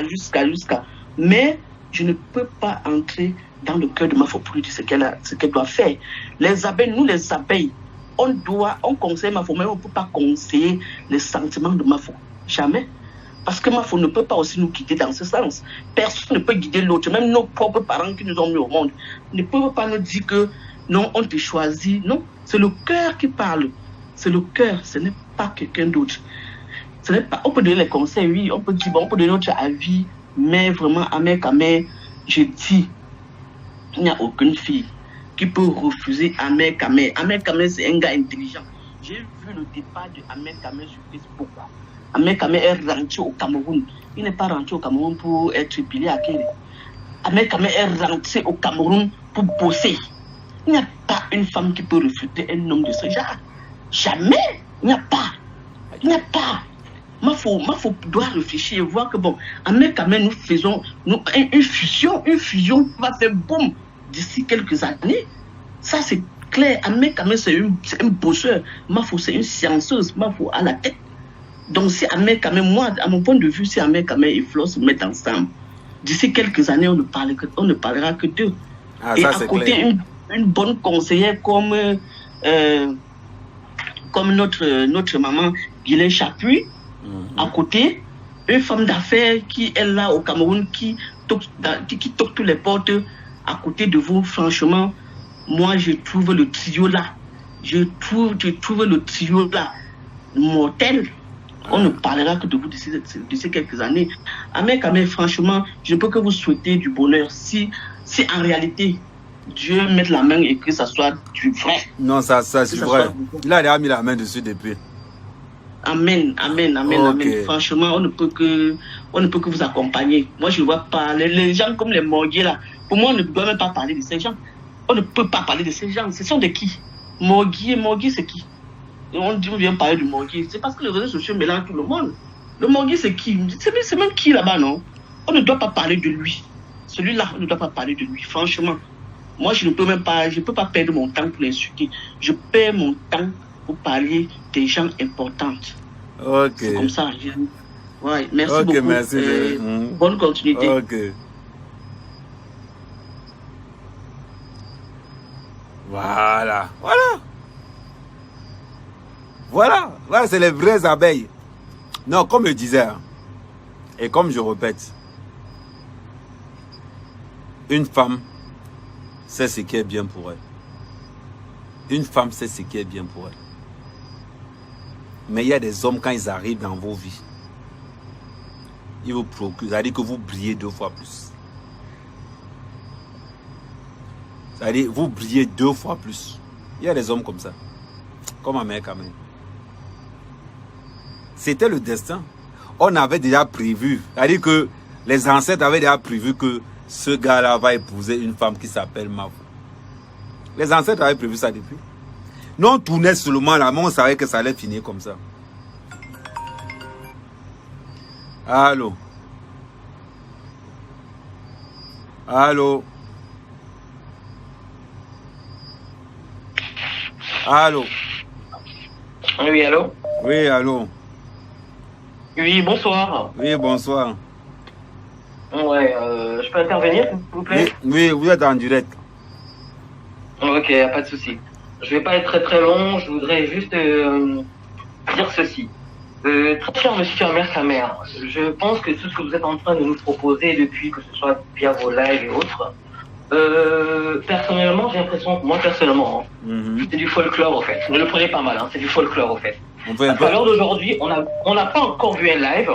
jusqu'à. Mais je ne peux pas entrer dans le cœur de Mafo pour lui dire ce qu'elle doit faire. Les abeilles, nous les abeilles, on conseille Mafo, mais on ne peut pas conseiller les sentiments de Mafo. Jamais. Parce que Mafo ne peut pas aussi nous guider dans ce sens. Personne ne peut guider l'autre. Même nos propres parents qui nous ont mis au monde ne peuvent pas nous dire que non, on te choisit. Non, c'est le cœur qui parle. C'est le cœur, ce n'est pas quelqu'un d'autre. Ce n'est pas, on peut donner les conseils, oui, on peut dire, on peut donner notre avis, mais vraiment, Amen, Amen, je dis, il n'y a aucune fille qui peut refuser Amen, Amen. Amen, Amen, c'est un gars intelligent. J'ai vu le départ de Amen, Amen sur Facebook. Amen, Amen est rentré au Cameroun. Il n'est pas rentré au Cameroun pour être pilier à Kéré. Amen, Amen est rentré au Cameroun pour bosser. Il n'y a pas une femme qui peut refuser un homme de ce genre. Jamais. Il n'y a pas. Il n'y a pas. Mafo doit réfléchir et voir que bon, Amen, Amen, nous faisons une fusion qui va faire boum d'ici quelques années. Ça, c'est clair. Amen, Amen, c'est un bosseur. Mafo, c'est une scienceuse. Mafo à la tête. Donc, si Amen, Amen, moi, à mon point de vue, si Amen, Amen et Flo se mettent ensemble, d'ici quelques années, on ne parlera que d'eux. Ah, et ça, à côté, une bonne conseillère comme notre maman Guylaine Chapuis, à côté, une femme d'affaires qui est là au Cameroun, qui toque toutes les portes à côté de vous. Franchement, moi, je trouve le trio là. Je trouve le trio là mortel. On ne parlera que de vous d'ici quelques années. Amen, Amen, franchement, je ne peux que vous souhaiter du bonheur. Si en réalité, Dieu met la main et que ça soit du vrai. Non, ça c'est vrai. Il a déjà mis la main dessus depuis. Amen, Amen, Amen, okay. Amen. Franchement, on ne peut que vous accompagner. Moi, je ne vois pas les gens comme les morguiers là. Pour moi, on ne doit même pas parler de ces gens. On ne peut pas parler de ces gens. Ce sont de qui? Morguier, c'est qui? On vient parler du morguier. C'est parce que les réseaux sociaux mélangent tout le monde. Le morguier, c'est qui? C'est même qui là-bas, non? On ne doit pas parler de lui. Celui-là, on ne doit pas parler de lui. Franchement, moi, je ne peux même pas, je peux pas perdre mon temps pour l'insulter. Je perds mon temps pour parler des gens importants. Ok. C'est comme ça. Ouais, merci beaucoup. Merci. Bonne continuité. Ok. Voilà. Voilà, c'est les vraies abeilles. Non, comme je disais, et comme je répète, une femme sait ce qui est bien pour elle. Une femme sait ce qui est bien pour elle. Mais il y a des hommes, quand ils arrivent dans vos vies, ils vous procurent, c'est-à-dire que vous brillez 2 fois plus. C'est-à-dire vous brillez 2 fois plus. Il y a des hommes comme ça. Comme un mec, Amen. C'était le destin. On avait déjà prévu. C'est-à-dire que les ancêtres avaient déjà prévu que ce gars-là va épouser une femme qui s'appelle Mafo. Les ancêtres avaient prévu ça depuis. Nous, on tournait seulement là, mais on savait que ça allait finir comme ça. Allô? Allô? Oui, allô? Oui, allô? Oui, bonsoir. Oui, bonsoir. Ouais, je peux intervenir, s'il vous plaît? Oui, vous êtes en direct. Ok, pas de souci. Je vais pas être très très long, je voudrais juste dire ceci. Très cher monsieur Amer Kamer, je pense que tout ce que vous êtes en train de nous proposer depuis, que ce soit via vos lives et autres, personnellement, j'ai l'impression que moi personnellement, c'est du folklore au fait. Ne le prenez pas mal, hein, c'est du folklore au fait. Parce qu'à l'heure d'aujourd'hui, on n'a pas encore vu un live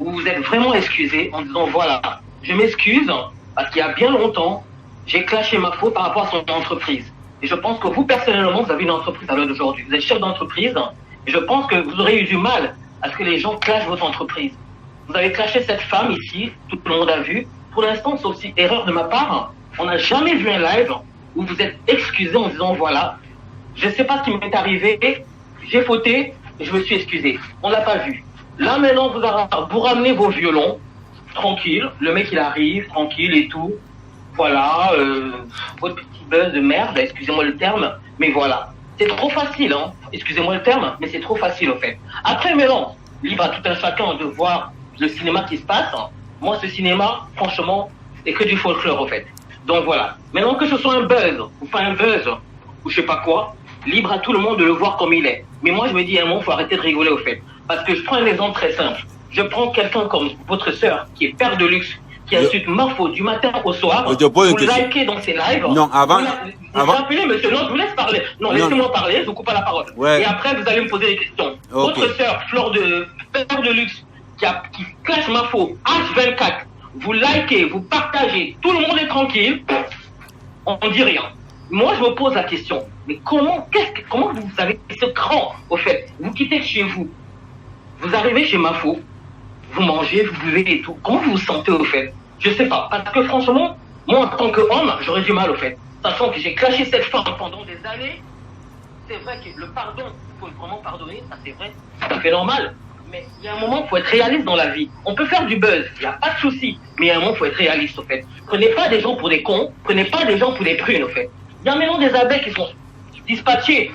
où vous êtes vraiment excusé en disant voilà, je m'excuse parce qu'il y a bien longtemps, j'ai clashé ma faute par rapport à son entreprise. Et je pense que vous personnellement, vous avez une entreprise à l'heure d'aujourd'hui. Vous êtes chef d'entreprise et je pense que vous aurez eu du mal à ce que les gens clashent votre entreprise. Vous avez clashé cette femme ici, tout le monde a vu. Pour l'instant, c'est aussi erreur de ma part. On n'a jamais vu un live où vous êtes excusé en disant voilà, je ne sais pas ce qui m'est arrivé, j'ai fauté, et je me suis excusé. On l'a pas vu. Là maintenant, vous ramenez vos violons, tranquille, le mec il arrive, tranquille et tout. Voilà, votre petit buzz de merde, excusez-moi le terme, mais voilà. C'est trop facile, hein. Excusez-moi le terme, mais c'est trop facile au fait. Après, Mélan, libre à tout un chacun de voir le cinéma qui se passe. Moi, ce cinéma, franchement, c'est que du folklore au fait. Donc voilà. Maintenant que ce soit un buzz, ou pas un buzz, ou je sais pas quoi, libre à tout le monde de le voir comme il est. Mais moi, je me dis, à un moment, faut arrêter de rigoler au fait. Parce que je prends un exemple très simple. Je prends quelqu'un comme votre sœur, qui est père de luxe, qui insulte Marfo du matin au soir, vous likez dans ses lives. Non, avant. Rappelez, monsieur, non, je vous laisse parler. Non, laissez-moi parler, je vous coupe pas la parole. Ouais. Et après, vous allez me poser des questions. Okay. Votre sœur, père de luxe, qui clash Marfo, H24, vous likez, vous partagez, tout le monde est tranquille, on dit rien. Moi, je me pose la question, mais comment vous avez ce cran, au fait? Vous quittez chez vous, vous arrivez chez Mafo, vous mangez, vous buvez et tout. Comment vous vous sentez, au fait? Je sais pas, parce que franchement, moi, en tant qu'homme, j'aurais du mal, au fait. Sachant que j'ai clashé cette femme pendant des années, c'est vrai que le pardon, il faut vraiment pardonner, ça c'est vrai, c'est tout à fait normal. Mais il y a un moment, il faut être réaliste dans la vie. On peut faire du buzz, il n'y a pas de souci. Mais il y a un moment, il faut être réaliste, au fait. Prenez pas des gens pour des cons, prenez pas des gens pour des prunes, au fait. Il y a maintenant des abeilles qui sont dispatchées.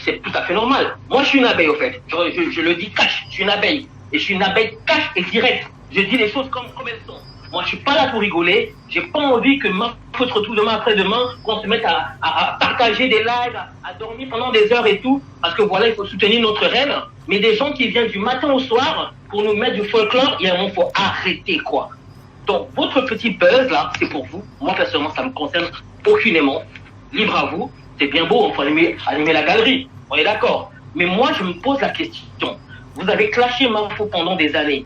C'est tout à fait normal. Moi, je suis une abeille, au fait. Je le dis cash, je suis une abeille. Et je suis une abeille cash et directe. Je dis les choses comme elles sont. Moi, je suis pas là pour rigoler. J'ai pas envie que faut se retrouve demain après-demain, qu'on se mette à partager des lives, à dormir pendant des heures et tout. Parce que voilà, il faut soutenir notre reine. Mais des gens qui viennent du matin au soir pour nous mettre du folklore, il y a un moment, faut arrêter, quoi. Donc, votre petit buzz, là, c'est pour vous. Moi, personnellement, ça me concerne aucunement. Libre à vous. C'est bien beau, on peut animer la galerie. On est d'accord. Mais moi, je me pose la question. Vous avez clashé Marfo pendant des années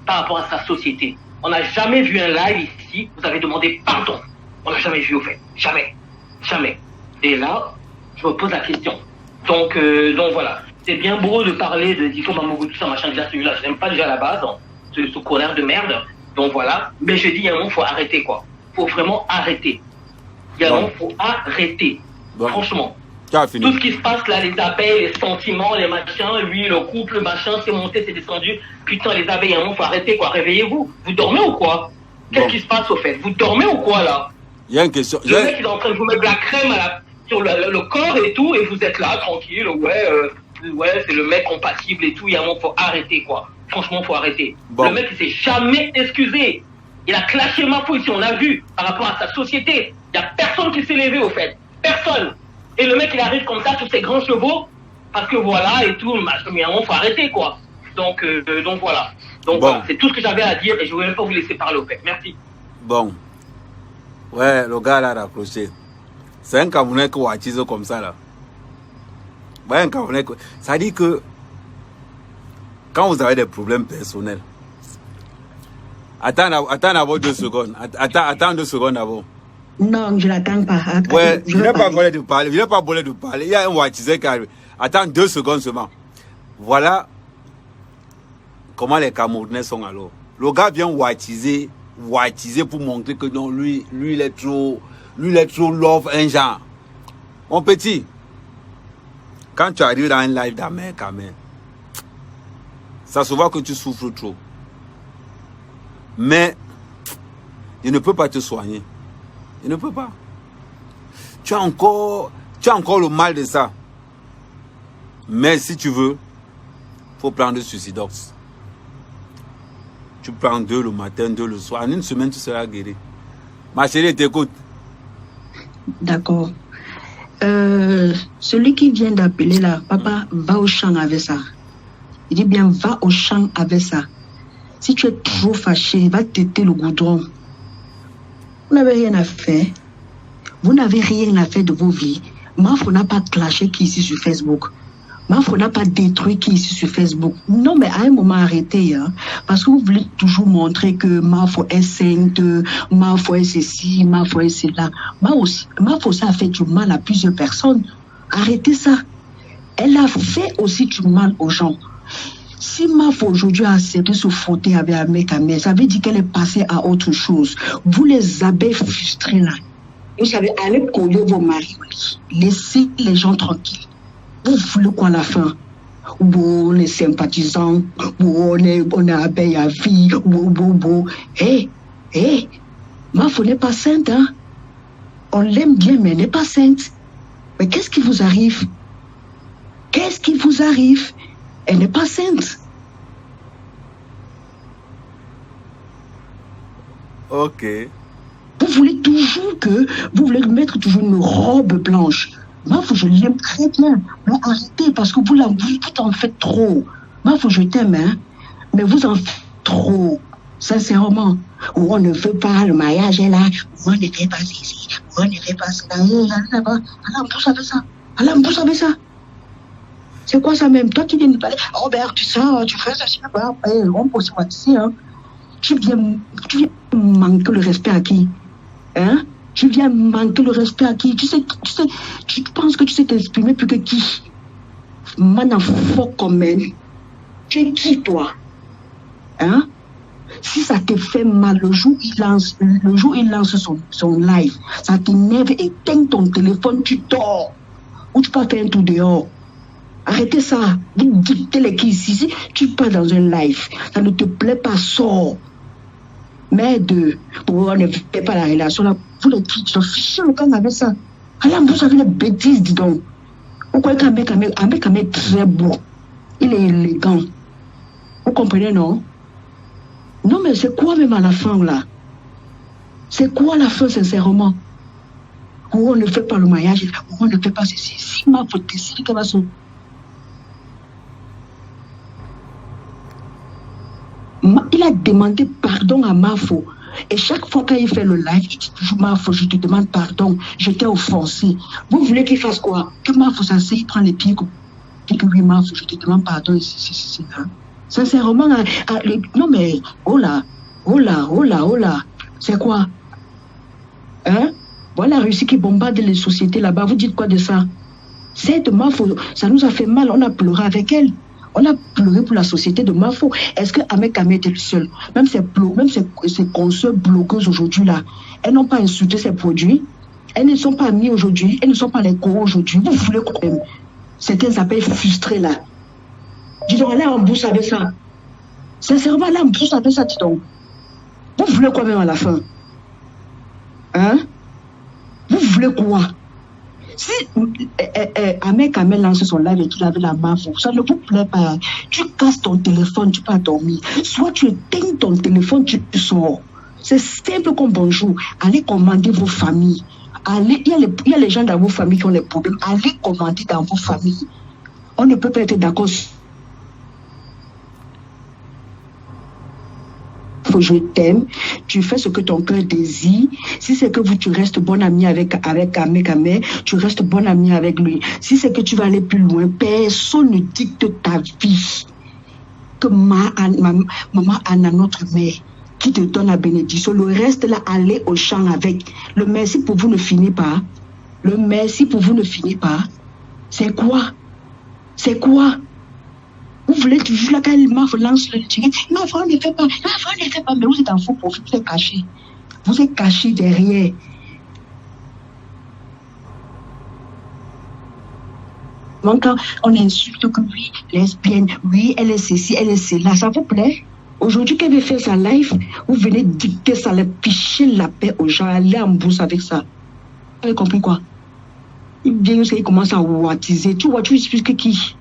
par rapport à sa société. On n'a jamais vu un live ici. Vous avez demandé pardon. On n'a jamais vu, au fait. Jamais. Jamais. Et là, je me pose la question. Donc voilà. C'est bien beau de parler de Diko Mamougou, tout ça, machin. Déjà, celui-là, je n'aime pas déjà à la base. Ce connard de merde. Donc voilà. Mais je dis, il y a un moment, il faut arrêter, quoi. Il faut vraiment arrêter. Il y a un moment, il faut arrêter. Bon. Franchement. Tout ce qui se passe là, les abeilles, les sentiments, les machins, lui, le couple, machin, c'est monté, c'est descendu. Putain, les abeilles, il faut arrêter, quoi. Réveillez-vous. Vous dormez ou quoi? Qu'est-ce qui se passe au fait? Vous dormez ou quoi là? Il y a une question. Le mec, il est en train de vous mettre de la crème sur le corps et tout, et vous êtes là, tranquille, ouais, c'est le mec compatible et tout. Il y a un moment, faut arrêter, quoi. Franchement, faut arrêter. Bon. Le mec, il s'est jamais excusé. Il a clashé Marfo ici, on a vu, par rapport à sa société. Il n'y a personne qui s'est levé au fait. Personne. Et le mec, il arrive comme ça sur ses grands chevaux, parce que voilà, et tout, mais à un moment, faut arrêter, quoi. Donc voilà. Donc bon. Voilà, c'est tout ce que j'avais à dire, et je ne voulais même pas vous laisser parler, au fait. Merci. Bon. Ouais, le gars, là, a accroché. C'est un Camerounais qui a comme ça, là. Ouais, un Camerounais. Ça dit que, quand vous avez des problèmes personnels, attends d'abord 2 secondes. Attends 2 secondes d'abord. Non, je n'attends pas. Ouais, je n'ai pas volé de parler. Je n'ai pas volé de parler. Il y a un Ouattisé qui arrive. Attends 2 secondes seulement. Voilà comment les Camerounais sont alors. Le gars vient Ouattiser pour montrer que non, lui il est trop love un genre. Mon petit, quand tu arrives dans un live d'Amer Kamer, ça se voit que tu souffres trop. Mais, il ne peut pas te soigner. Il ne peut pas. Tu as encore le mal de ça. Mais si tu veux, il faut prendre Suicidox. Tu prends 2 le matin, 2 le soir. En une semaine, tu seras guéri. Ma chérie, t'écoute. D'accord. Celui qui vient d'appeler là, papa, va au champ avec ça. Il dit bien, va au champ avec ça. Si tu es trop fâché, va têter le goudron. Vous n'avez rien à faire. Vous n'avez rien à faire de vos vies. Mafo n'a pas clashé qui ici sur Facebook. Mafo n'a pas détruit qui ici sur Facebook. Non, mais à un moment, arrêtez. Hein, parce que vous voulez toujours montrer que Mafo est sainte, Mafo est ceci, Mafo est cela. Mafo, ça a fait du mal à plusieurs personnes. Arrêtez ça. Elle a fait aussi du mal aux gens. Si Mafo aujourd'hui a accepté se frotter avec un mec à mec, ça veut dire qu'elle est passée à autre chose. Vous les abeilles frustrés là, vous savez, allez coller vos maris. Laissez les gens tranquilles. Vous voulez quoi à la fin? Bon, on est sympathisants, bon, on est abeille à vie, bon. Hé, Mafo n'est pas sainte, hein? On l'aime bien, mais elle n'est pas sainte. Mais qu'est-ce qui vous arrive? Qu'est-ce qui vous arrive? Elle n'est pas sainte. Ok. Vous voulez toujours vous voulez mettre toujours une robe blanche. Mafo, je l'aime très bien. Mais arrêtez, parce que vous en faites trop. Mafo, je t'aime, hein. Mais vous en faites trop. Sincèrement. Ou on ne veut pas, le mariage est là. Ou on ne fait pas ici. Ou on ne fait pas cela. Allah me pousse avec ça. Allah me pousse avec ça. C'est quoi ça même? Toi qui viens de parler, Robert, tu sais, tu fais ça, on peut se voir ici, hein. Tu viens manquer le respect à qui? Hein? Tu viens manquer le respect à qui? Tu penses que tu sais t'exprimer plus que qui? Manafo comme elle. Tu es qui, toi? Hein? Si ça te fait mal, le jour où il lance son live, ça t'énerve, éteins ton téléphone, tu dors. Ou tu peux faire un tour dehors. Arrêtez ça. Vous dictez les qui ici. Si tu pars dans un live, ça ne te plaît pas, sors. Mais on ne fait pas la relation là. Vous les qui sont fichés le camp avec ça. Alors vous avez des bêtises, dis donc. Vous croyez qu'un mec est très beau. Il est élégant. Vous comprenez, non? Non, mais c'est quoi même à la fin là? C'est quoi la fin, sincèrement? Où on ne fait pas le mariage, où on ne fait pas ceci. Si ma faute décide qu'elle va se... Il a demandé pardon à Mafo. Et chaque fois qu'il fait le live, il dit toujours Mafo, je te demande pardon, je t'ai offensé. Vous voulez qu'il fasse quoi? Que Mafo s'assied, il prend les pieds, il dit que oui, Mafo, je te demande pardon. Sincèrement, non mais, oh là, c'est quoi? Hein? Voilà la Russie qui bombarde les sociétés là-bas, vous dites quoi de ça? Cette Mafo, ça nous a fait mal, on a pleuré avec elle. On a pleuré pour la société de Mafo. Est-ce que Ahmed Kamé était le seul? Même ses consoeurs blogueuses aujourd'hui là, elles n'ont pas insulté ses produits. Elles ne sont pas amies aujourd'hui. Elles ne sont pas les coraux aujourd'hui. Vous voulez quand même certains appels frustrés là. Dis donc, allez en bourse avec ça. Sincèrement, allez en bourse avec ça, dis donc. Vous voulez quoi même à la fin? Hein? Vous voulez quoi? Si Ahmed Kamel lance son live et qu'il avait la main, ça ne vous plaît pas. Tu casses ton téléphone, tu peux dormir. Soit tu éteins ton téléphone, tu sors. C'est simple comme bonjour. Allez commander vos familles. Il y a les gens dans vos familles qui ont des problèmes. Allez commander dans vos familles. On ne peut pas être d'accord. Je t'aime, tu fais ce que ton cœur désire. Si c'est que tu restes bonne amie avec Ahmed Kamel, tu restes bonne amie avec lui. Si c'est que tu vas aller plus loin, personne ne dicte ta vie. Que maman Anna, notre mère, qui te donne la bénédiction, le reste là, allez au champ avec. Le merci pour vous ne finit pas. Le merci pour vous ne finit pas. C'est quoi? C'est quoi? Vous voulez toujours la quand Mafo lance le tigre. Mafo ne fait pas. Mafo ne fait pas. Mais vous êtes en faux profil. Vous êtes caché. Vous êtes caché derrière. Donc, quand on insulte que oui, lesbienne, oui, elle est ceci, elle est cela, ça vous plaît? Aujourd'hui, qu'elle veut faire sa live, vous venez dicter ça, les picher la paix aux gens, aller en bourse avec ça. Vous avez compris quoi? Il vient, il commence à wattiser. Tu vois, tu expliques qui?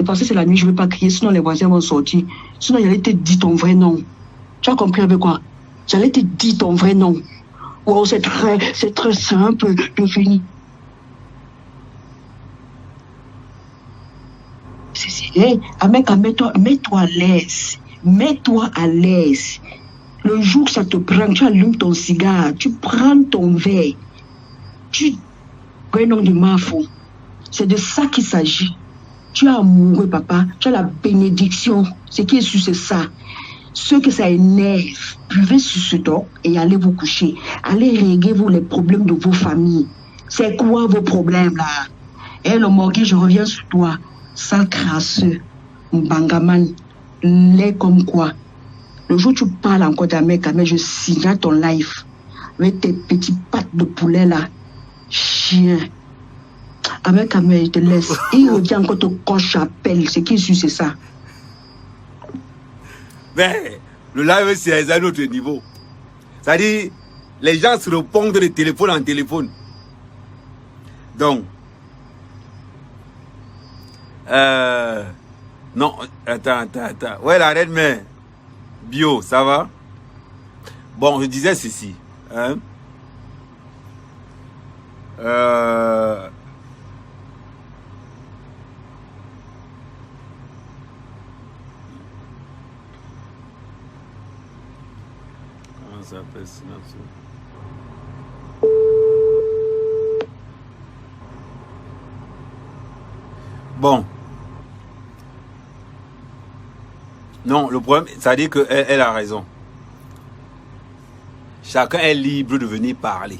C'est parce que c'est la nuit, je ne veux pas crier, sinon les voisins vont sortir. Sinon, j'allais te dire ton vrai nom. Tu as compris avec quoi? J'allais te dire ton vrai nom. Oh, c'est très simple de finir. Hey, mets-toi à l'aise. Mets-toi à l'aise. Le jour que ça te prend, tu allumes ton cigare, tu prends ton verre, tu un nom de Mafo. C'est de ça qu'il s'agit. Tu es amoureux, papa. Tu as la bénédiction. Ce qui est sûr, c'est ça. Ceux que ça énerve, buvez sur ce dos et allez vous coucher. Allez régler les problèmes de vos familles. C'est quoi vos problèmes là? Eh, le morgue, je reviens sur toi. Sale crasseux, Mbangaman, lait comme quoi. Le jour où tu parles encore d'Amérique, je signale ton live avec tes petits pattes de poulet là. Chien. Avec Amérique, je te laisse. Il revient encore te coche appel. Ce qui est sûr, c'est ça. Mais le live, c'est à un autre niveau. C'est-à-dire, les gens se répondent de téléphone en téléphone. Donc, non, attends. Ouais, la reine, mais bio, ça va? Bon, je disais ceci. Hein? Comment ça s'appelle synapse? Bon. Non, le problème, c'est-à-dire qu'elle a raison. Chacun est libre de venir parler.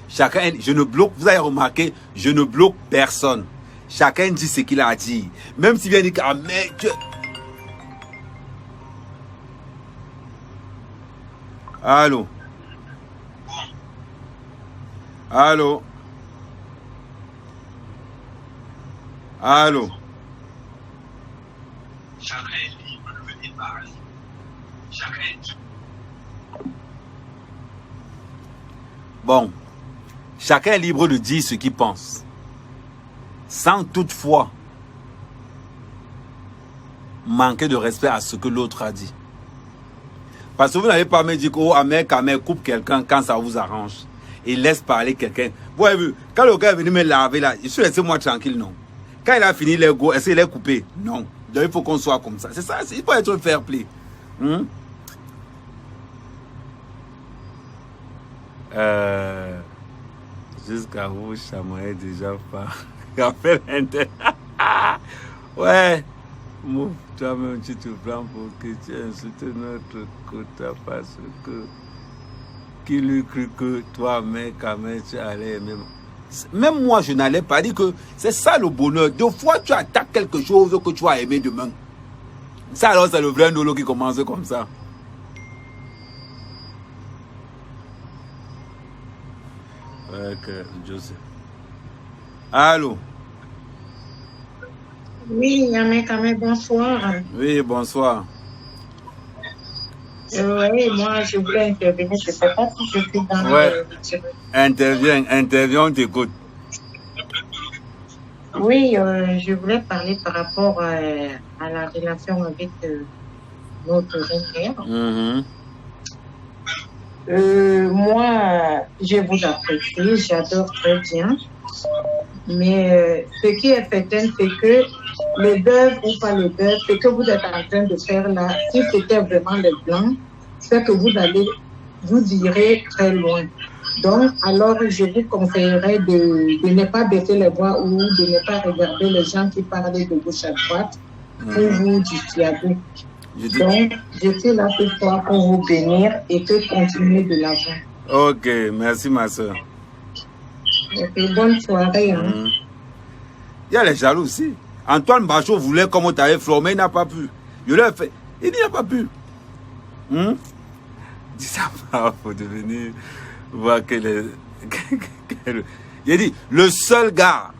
Je ne bloque, vous avez remarqué, je ne bloque personne. Chacun dit ce qu'il a à dire. Même s'il vient dire, ah mec. Allô? Allô? Allô? Chacun est libre de venir parler. Chacun est... Bon. Chacun est libre de dire ce qu'il pense. Sans toutefois manquer de respect à ce que l'autre a dit. Parce que vous n'allez pas me dire que, oh, Amé, coupe quelqu'un quand ça vous arrange. Et laisse parler quelqu'un. Vous avez vu, quand le gars est venu me laver là, je suis laissé moi tranquille, non. Quand il a fini les go, est-ce qu'il est coupé? Non. Donc il faut qu'on soit comme ça. C'est ça, il faut être fair play. Jusqu'à où Chamois déjà pas. Rappel inter. Ouais. Mouf, toi-même tu te prends pour que tu insultes notre quota parce que qui lui cru que toi, mec, tu allais aimer. Même moi, je n'allais pas dire que c'est ça le bonheur. Deux fois, tu attaques quelque chose que tu vas aimer demain. Ça, alors, c'est le vrai Nolo qui commence comme ça. Ok, Joseph. Allô? Oui, Yamé, bonsoir. Oui, bonsoir. Oui, moi, je voulais intervenir. Je ne sais pas si je suis dans le... Interviens, on t'écoute. Oui, je voulais parler par rapport à la relation avec notre reine. Moi, je vous apprécie, j'adore très bien. Mais ce qui est certain, c'est que le bœuf ou pas le bœuf, ce que vous êtes en train de faire là, si c'était vraiment les blancs, c'est que vous irez très loin. Donc, alors, je vous conseillerais de ne pas baisser les voix ou de ne pas regarder les gens qui parlent de gauche à droite pour vous dissuader. Donc, je suis là ce soir pour vous bénir et que continuer de l'avant. Ok, merci ma soeur. Et bonne soirée. Hein. Il y a les jaloux aussi. Antoine Bachot voulait comme on t'avait formé, il n'a pas pu. Je l'ai fait, il n'y a pas pu. Dis ça pas, faut devenir voir que les... J'ai dit, le seul gars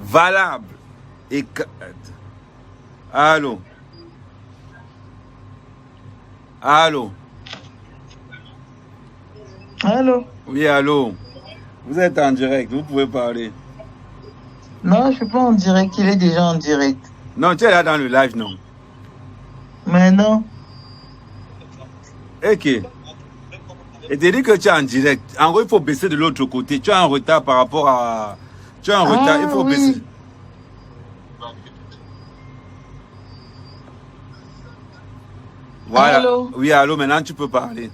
valable et... Allô? Allô? Allô? Oui, allô? Vous êtes en direct, vous pouvez parler. Non, je suis pas en direct, il est déjà en direct. Non, tu es là dans le live, non? Mais non. Ok. Et tu dis que tu es en direct. En gros, il faut baisser de l'autre côté. Tu as un retard par rapport à... Tu as un retard, il faut baisser. Voilà. Allô? Oui, allô, maintenant tu peux parler.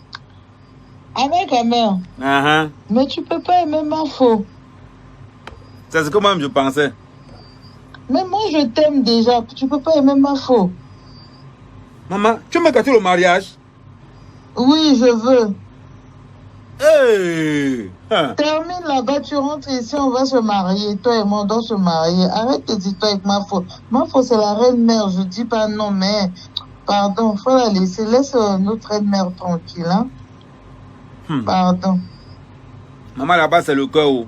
Avec Amer. Mais tu peux pas aimer ma faux. C'est ce que moi je pensais. Mais moi je t'aime déjà. Tu peux pas aimer ma faux. Maman, tu m'as gâté le mariage? Oui, je veux. Hey! Termine là-bas, tu rentres ici, on va se marier. Toi et moi, on doit se marier. Arrête tes histoires avec ma faux. Ma faux, c'est la reine-mère. Je dis pas non, mais... Pardon, faut la laisser. Laisse notre reine-mère tranquille. Hein? Pardon. Maman, là-bas, c'est le cœur.